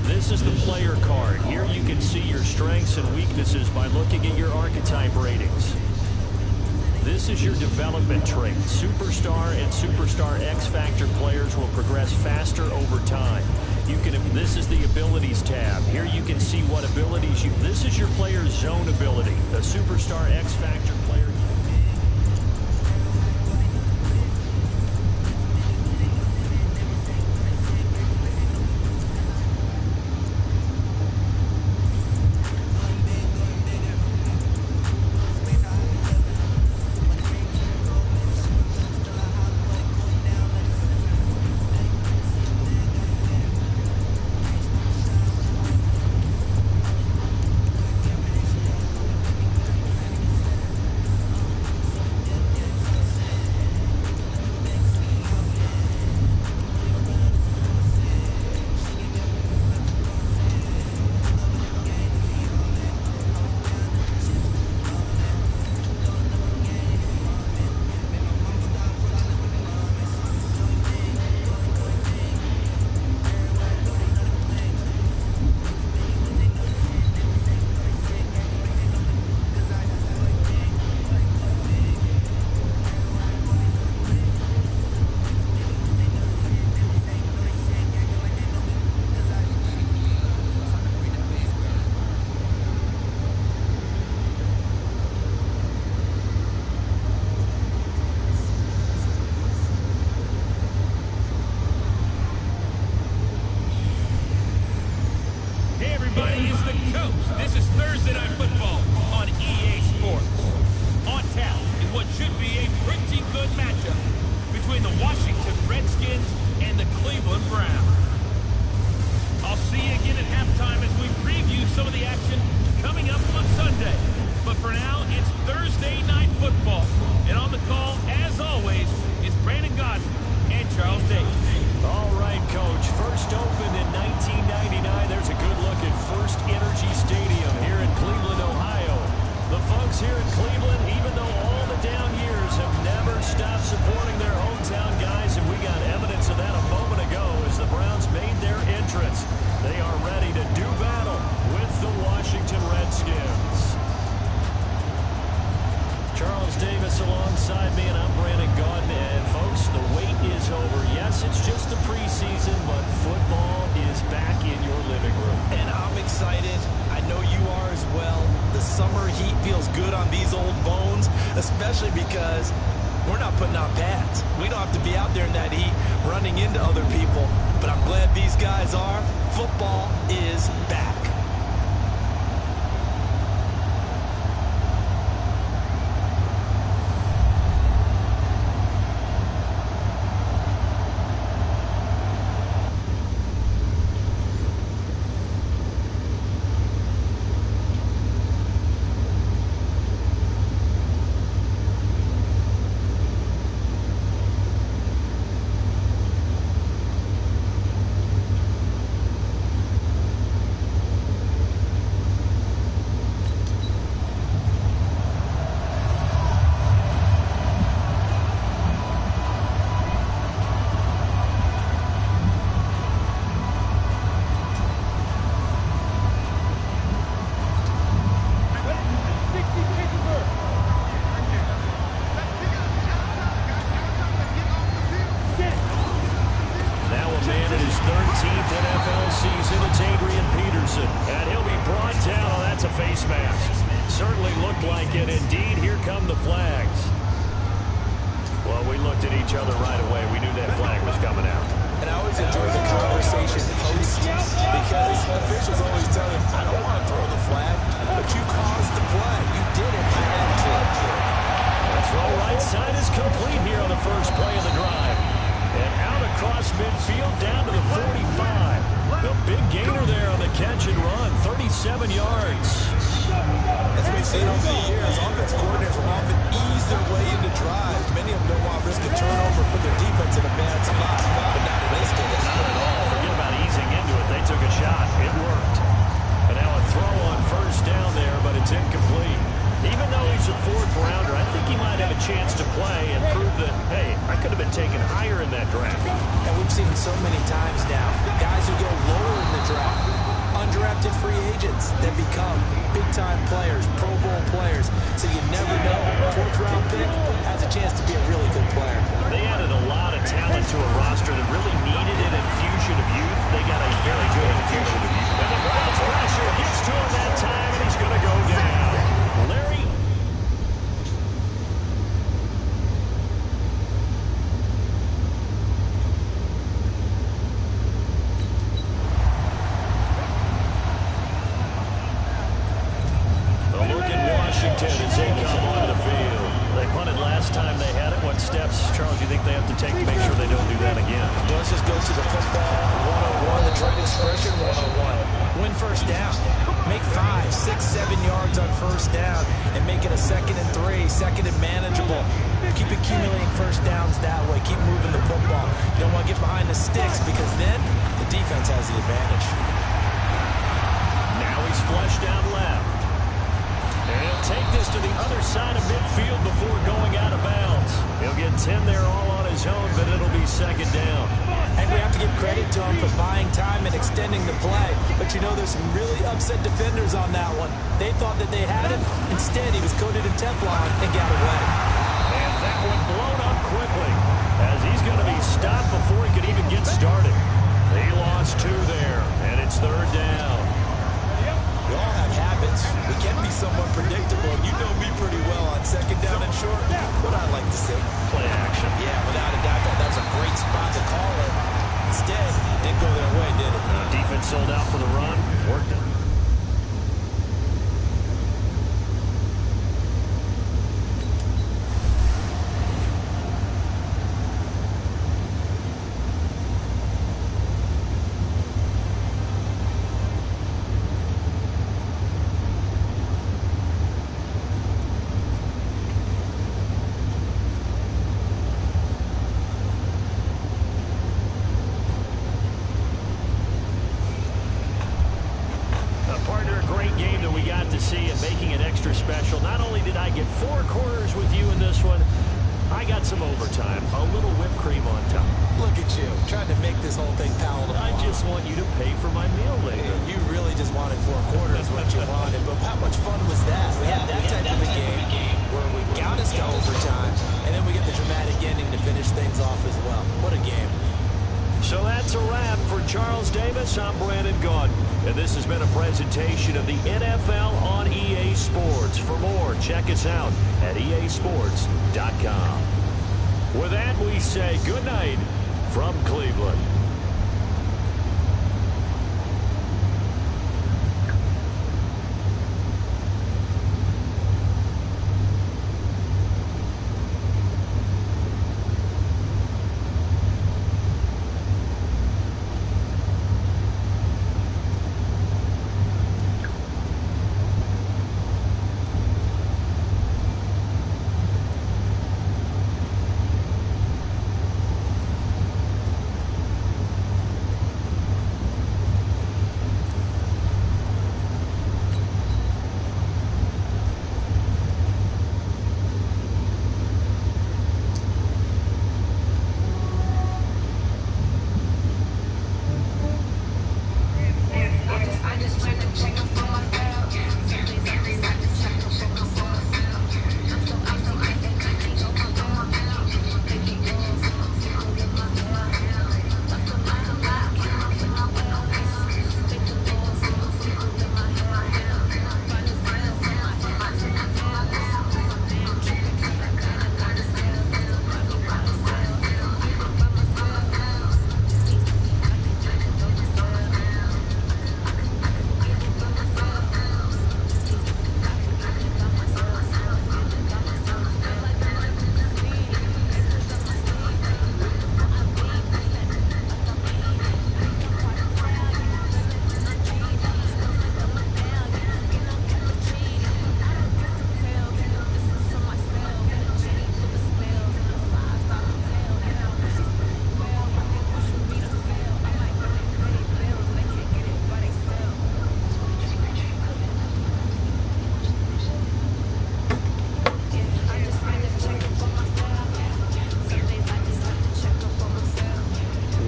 This is the player card. Here you can see your strengths and weaknesses by looking at your archetype ratings. This is your development trait. Superstar and Superstar X Factor players will progress faster over time. This is the abilities tab. Here you can see what abilities this is your player's zone ability. A superstar X Factor player. first down and make it a 2nd and 3, 2nd and manageable. Keep accumulating first downs that way. Keep moving the football. You don't want to get behind the sticks because then the defense has the advantage. Now he's flushed down left. And he'll take this to the other side of midfield before going out of bounds. He'll get 10 there all on his own, but it'll be 2nd down. And we have to give credit to him for buying time and extending the play. But you know, there's some really upset defenders on that one. They thought that they had him. Instead, he was coated in Teflon and got away. And that one blown up quickly as he's going to be stopped before he could even get started. He lost 2 there, and it's 3rd down. We all have habits. We can be somewhat predictable. You know me pretty well on 2nd down and short. What I like to say. Play action. Yeah, without a doubt, that was a great spot to call it. Instead, didn't go their way, did it? Defense sold out for the run. Worked it. Special. Not only did I get 4 quarters with you in this one, I got some overtime. A little whipped cream on top. Look at you, trying to make this whole thing palatable. I just want you to pay for my meal later. You really just wanted 4 quarters what you wanted, but how much fun was that? We had that type of a game where we got us to overtime, and then we get the dramatic ending to finish things off as well. What a game. So that's a wrap for Charles Davis. I'm Brandon Gaudin, and this has been a presentation of the NFL on EA Sports. For more, check us out at easports.com. With that, we say good night from Cleveland.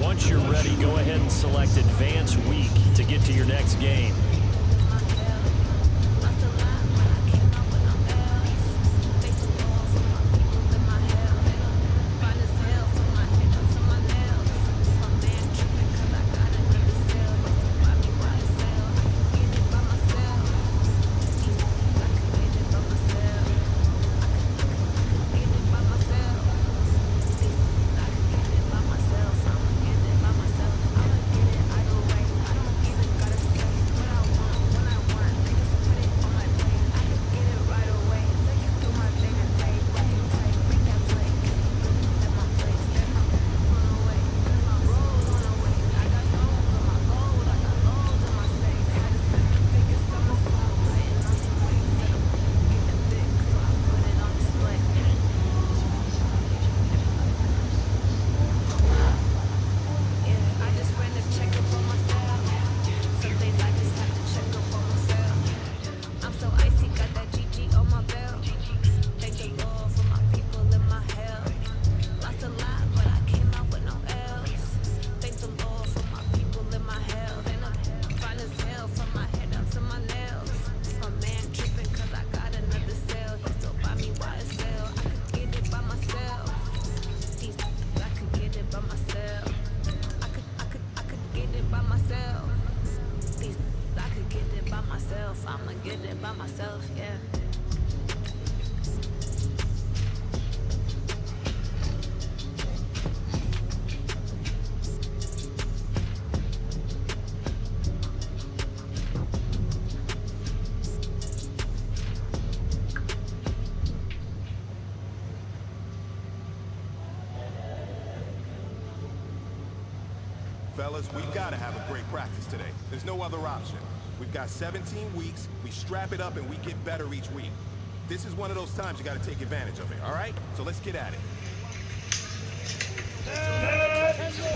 Once you're ready, go ahead and select Advance Week to get to your next game. get it by myself. I could get it by myself. I'ma get it by myself, yeah. Fellas, we've got to have a great practice today. There's no other option. We've got 17 weeks, we strap it up and we get better each week. This is one of those times you got to take advantage of it, all right? So let's get at it. I can't do it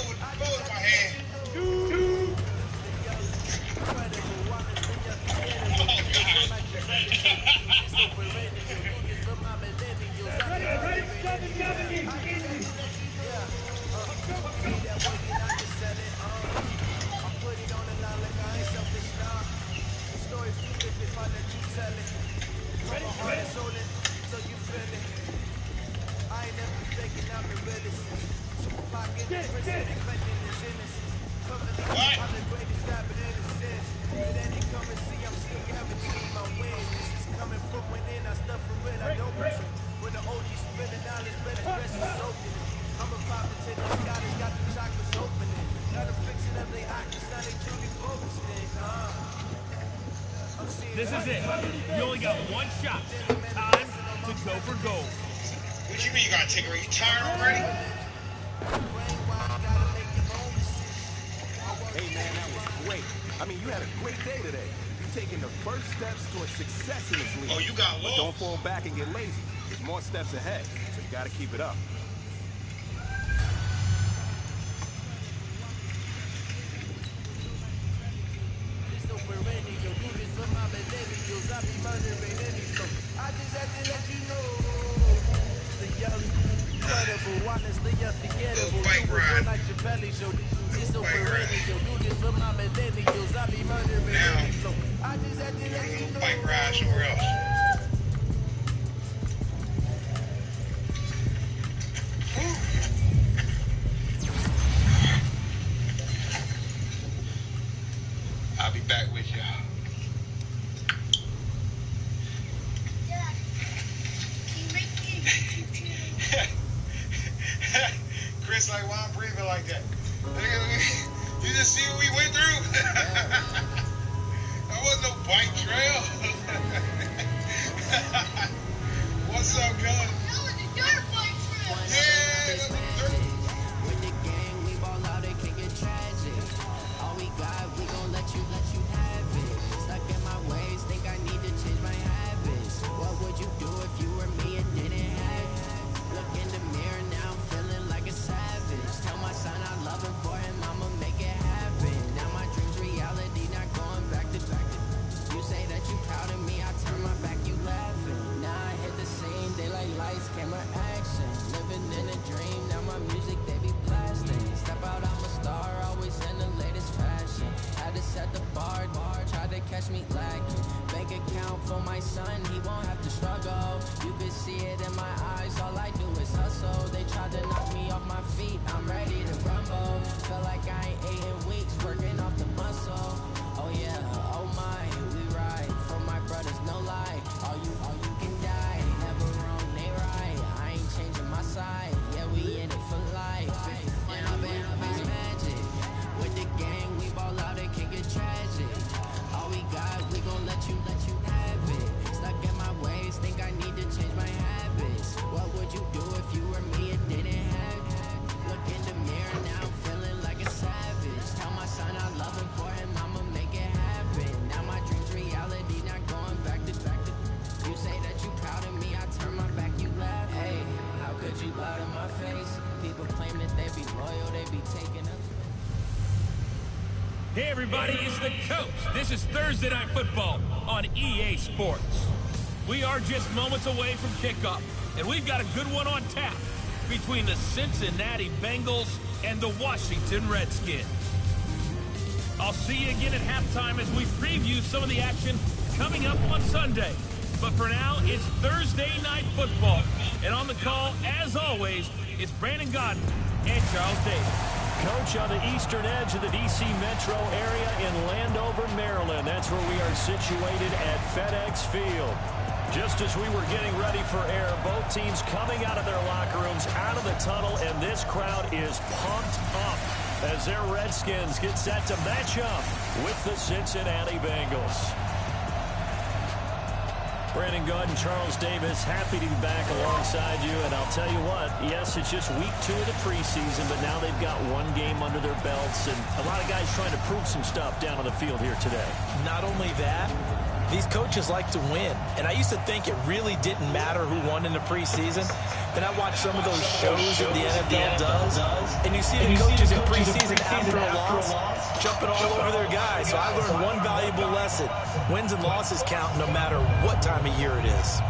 with both my hands. This is it. You only got one shot. Time to go for gold. What do you mean you gotta take her? Are you tired already? Hey man, that was great. I mean, you had a great day today. You're taking the first steps towards success in this league. Oh, you got But lost. don't fall back and get lazy. There's more steps ahead, so you gotta keep it up. Bike ride. Now, bike ride somewhere else. I'll be back with you. Chris, like, why I'm breathing like that? You just see what we went through? That wasn't no bike trail. What's up, cuz? That was a dirt bike trail. Yeah, that's a dirt. With the gang, we ball out, it can get tragic. All we got, we gon' let you have it. Stuck in my ways, think I need to change my habits. What would you do if you were me and didn't have it? Look in the mirror, now I'm feeling like a savage. Tell my son I love him, for him I'ma make it happen. Now my dreams reality, not going back to back. You say that you proud of me, I turn my back, you laughing. Now I hit the scene, daylight lights, camera action. Living in a dream, now my music they be blasting. Step out, I'm a star, always in the latest fashion. Had to set the bar, tried to catch me lacking. Bank account for my son, he won't have to struggle. You can see it in my eyes, all I do is hustle. They tried to knock me off my feet, I'm ready to rumble. Feel like I ain't ate in weeks, working off the muscle. Oh yeah, oh my, we ride for my brothers, no lie. All you can die, never wrong, they right. I ain't changing my side, yeah, we in it for life. And I've been magic. With the gang, we ball out, it can get tragic. All we got, we gon' let you have it. Stuck in my ways, think I need to change my habits. What would you do if you were me and didn't have it? Look in the mirror, now I'm feeling like a savage. Tell my son I love him, for him I'ma make it happen. Now my dreams reality, not going back to back. You say that you proud of me, I turn my back, you laugh. Hey, how could you lie to my face? People claim that they be loyal, they be taking us. Hey everybody, it's the coach. This is Thursday Night Football on EA Sports. We are just moments away from kickoff, and we've got a good one on tap between the Cincinnati Bengals and the Washington Redskins. I'll see you again at halftime as we preview some of the action coming up on Sunday. But for now, it's Thursday Night Football. And on the call, as always, it's Brandon Gaudin and Charles Davis. Coach, on the eastern edge of the D.C. metro area in Landover, Maryland. That's where we are situated at FedEx Field. Just as we were getting ready for air, both teams coming out of their locker rooms, out of the tunnel, and this crowd is pumped up as their Redskins get set to match up with the Cincinnati Bengals. Brandon Gaudin, Charles Davis, happy to be back alongside you. And I'll tell you what, yes, it's just week 2 of the preseason, but now they've got one game under their belts. And a lot of guys trying to prove some stuff down on the field here today. Not only that, these coaches like to win. And I used to think it really didn't matter who won in the preseason. Then I watched some of those shows that the NFL does, and you see the coaches in preseason after a loss jumping all over their guys. So I learned one valuable lesson. Wins and losses count no matter what time of year it is.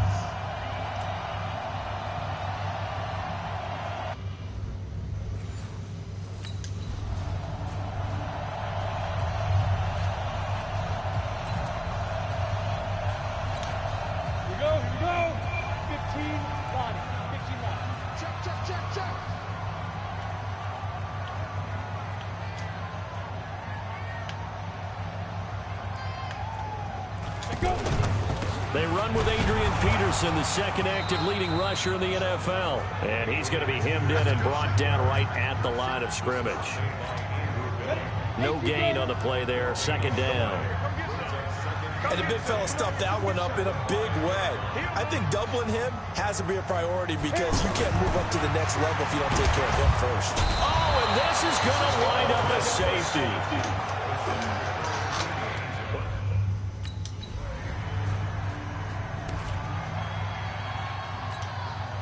They run with Adrian Peterson, the second active leading rusher in the NFL. And he's going to be hemmed in and brought down right at the line of scrimmage. No gain on the play there, second down. And the big fella stuffed that one up in a big way. I think doubling him has to be a priority because you can't move up to the next level if you don't take care of him first. Oh, and this is going to wind up a safety.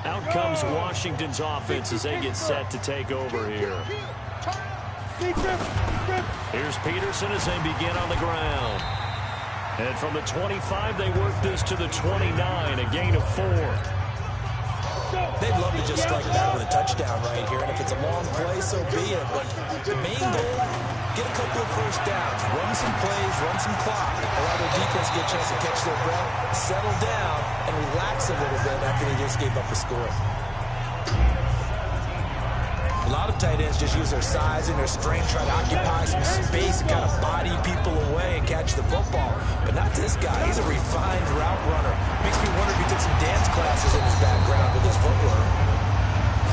Out comes Washington's offense as they get set to take over here. Here's Peterson as they begin on the ground. And from the 25, they work this to the 29, a gain of 4. They'd love to just strike that with a touchdown right here, and if it's a long play, so be it. But the main goal, get a couple of first downs, run some plays, run some clock, allow their defense to get a chance to catch their breath, settle down, and relax a little bit after they just gave up a score. A lot of tight ends just use their size and their strength, try to occupy some space and kind of body people away and catch the football. But not this guy. He's a refined route runner. Makes me wonder if he took some dance classes in his background with his footwork.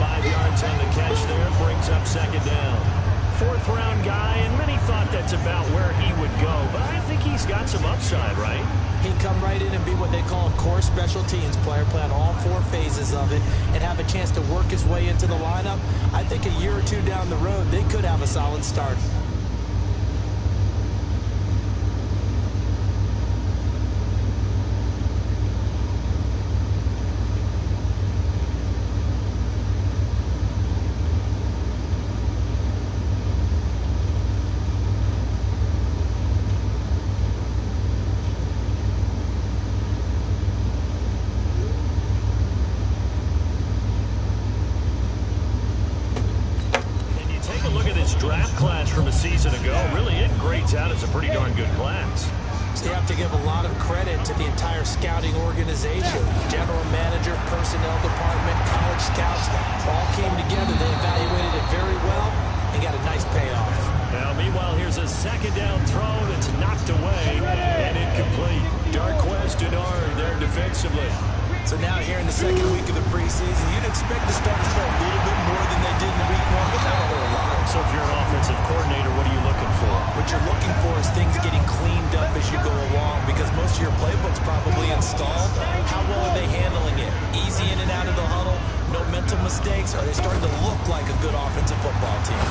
5 yards on the catch there, brings up second down. 4th round guy, and many thought that's about where he would go, but I think he's got some upside, right? He'd come right in and be what they call a core special teams player, play on all 4 phases of it, and have a chance to work his way into the lineup. I think a year or 2 down the road, they could have a solid start. Draft class from a season ago. Really, it grades out as a pretty darn good class. So you have to give a lot of credit to the entire scouting organization. General manager, personnel department, college scouts, all came together. They evaluated it very well and got a nice payoff. Now, meanwhile, here's a second down throw that's knocked away and incomplete. Darquez Denard there defensively. So now here in the second week of the preseason, you'd expect the starters to play a little bit more than they did in week 1, but not a whole lot. So if you're an offensive coordinator, what are you looking for? What you're looking for is things getting cleaned up as you go along because most of your playbook's probably installed. How well are they handling it? Easy in and out of the huddle? No mental mistakes? Are they starting to look like a good offensive football team?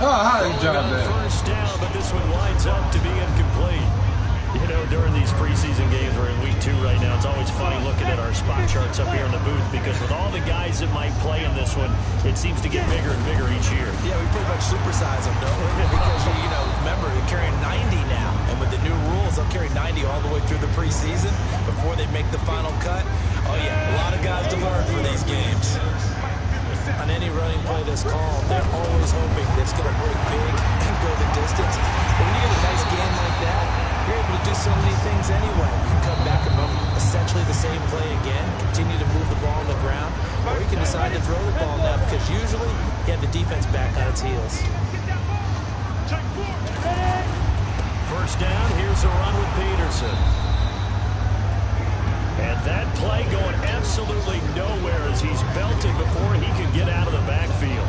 Oh, how did you jump that? First down, but this one winds up to be incomplete. You know, during these preseason games, we're in week 2 right now. It's always funny looking at our spot charts up here in the booth because with all the guys that might play in this one, it seems to get bigger and bigger each year. Yeah, we pretty much supersize them, don't we? Because, you know, remember, they're carrying 90 now. And with the new rules, they'll carry 90 all the way through the preseason before they make the final cut. Oh, yeah, a lot of guys to learn for these games. On any running play that's called, they're always hoping that it's going to break big and go the distance. But when you get a nice game like that, you're able to do so many things anyway. You can come back and run essentially the same play again, continue to move the ball on the ground. Or he can decide to throw the ball now because usually you have the defense back on its heels. First down, here's a run with Peterson. And that play going absolutely nowhere as he's belted before he could get out of the backfield.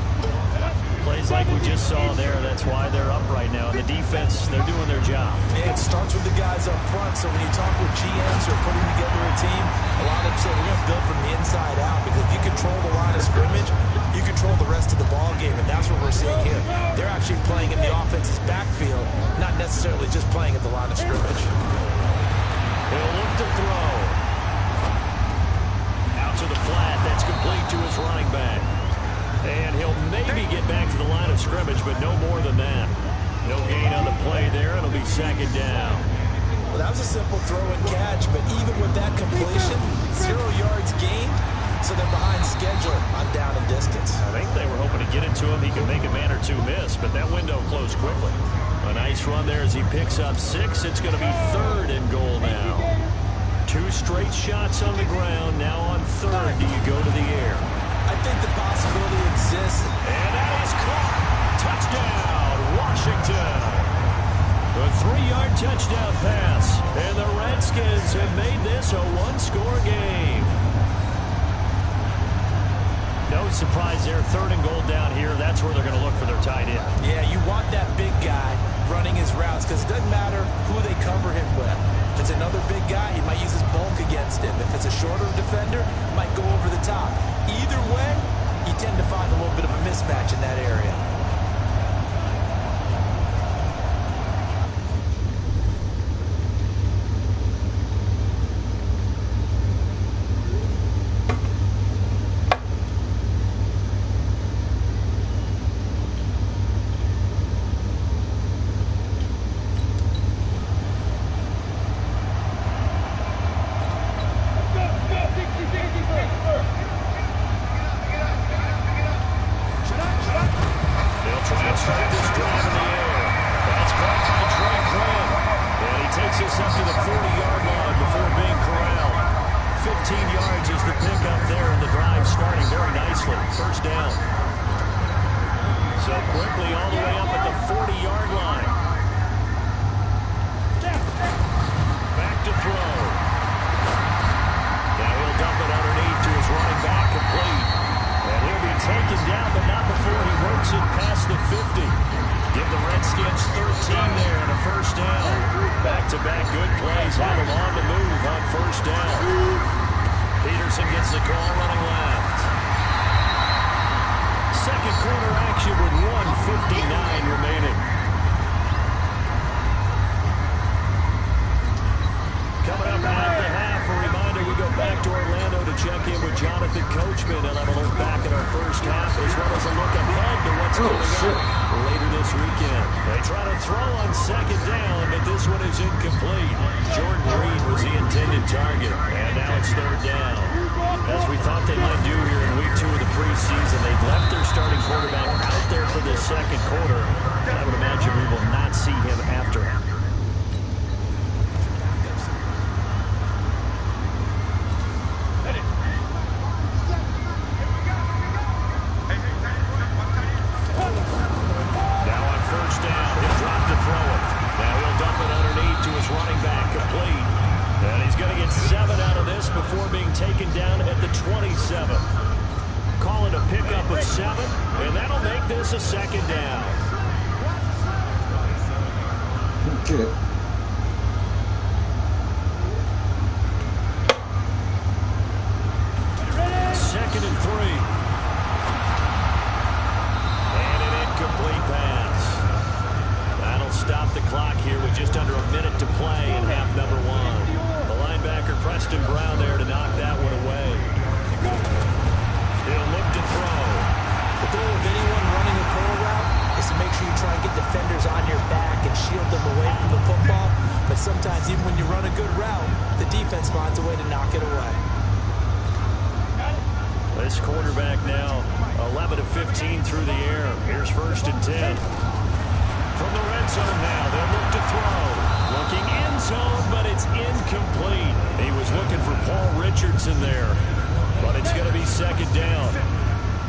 Plays like we just saw there, that's why they're up right now. And the defense, they're doing their job. Yeah, it starts with the guys up front, so when you talk with GMs who are putting together a team, a lot of them say we're going to build from the inside out, because if you control the line of scrimmage, you control the rest of the ball game, and that's what we're seeing here. They're actually playing in the offense's backfield, not necessarily just playing at the line of scrimmage. He'll look to throw. Out to the flat, that's complete to his running back. And he'll maybe get back to the line of scrimmage, but no more than that. No gain on the play there. It'll be second down. Well, that was a simple throw and catch, but even with that completion, 0 yards gained, so they're behind schedule on down and distance. I think they were hoping to get it to him. He could make a man or two miss, but that window closed quickly. A nice run there as he picks up 6. It's going to be 3rd and goal now. 2 straight shots on the ground. Now on 3rd, do you go to the air? I think the possibility exists. And that is caught. Touchdown, Washington. A 3-yard touchdown pass. And the Redskins have made this a 1-score game. No surprise there. 3rd and goal down here. That's where they're going to look for their tight end. Yeah, you want that big guy running his routes because it doesn't matter who they cover him with. If it's another big guy, he might use his bulk against him. If it's a shorter defender, he might go over the top. Either way, you tend to find a little bit of a mismatch in that area. This quarterback now 11 of 15 through the air. Here's 1st and 10. From the red zone now, they'll look to throw. Looking end zone, but it's incomplete. He was looking for Paul Richardson there. but it's going to be second down.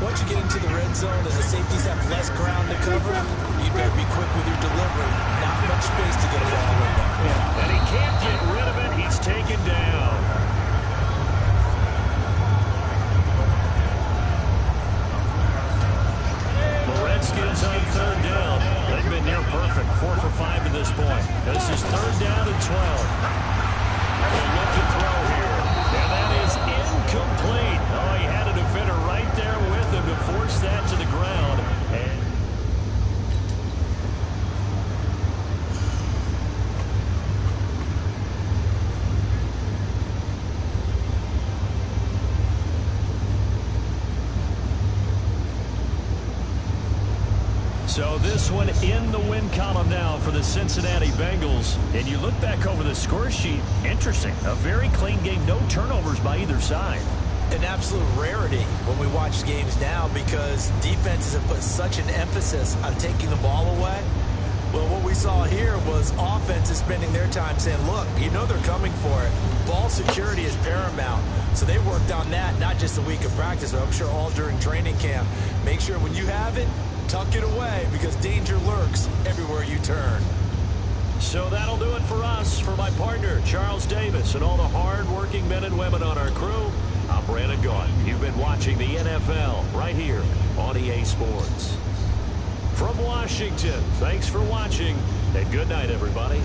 Once you get into the red zone and the safeties have less ground to cover, you better be quick with your delivery. Not much space to get a ball in there. Yeah. And he can't get rid of it. He's taken down. The Redskins on third down. They've been near perfect. 4 for 5 to this point. This is third down and 12. They look to throw here. And that is incomplete. Oh, he had a defender right there with him to force that to the ground. And so this one in the win column now for the Cincinnati Bengals. And you look back over the score sheet, interesting. A very clean game, no turnovers by either side. An absolute rarity when we watch games now because defenses have put such an emphasis on taking the ball away. Well, what we saw here was offenses spending their time saying, look, you know they're coming for it. Ball security is paramount. So they worked on that not just a week of practice, but I'm sure all during training camp. Make sure when you have it, tuck it away because danger lurks everywhere you turn. So that'll do it for us. For my partner, Charles Davis, and all the hard-working men and women on our crew, I'm Brandon Gaudin. You've been watching the NFL right here on EA Sports. From Washington, thanks for watching, and good night, everybody.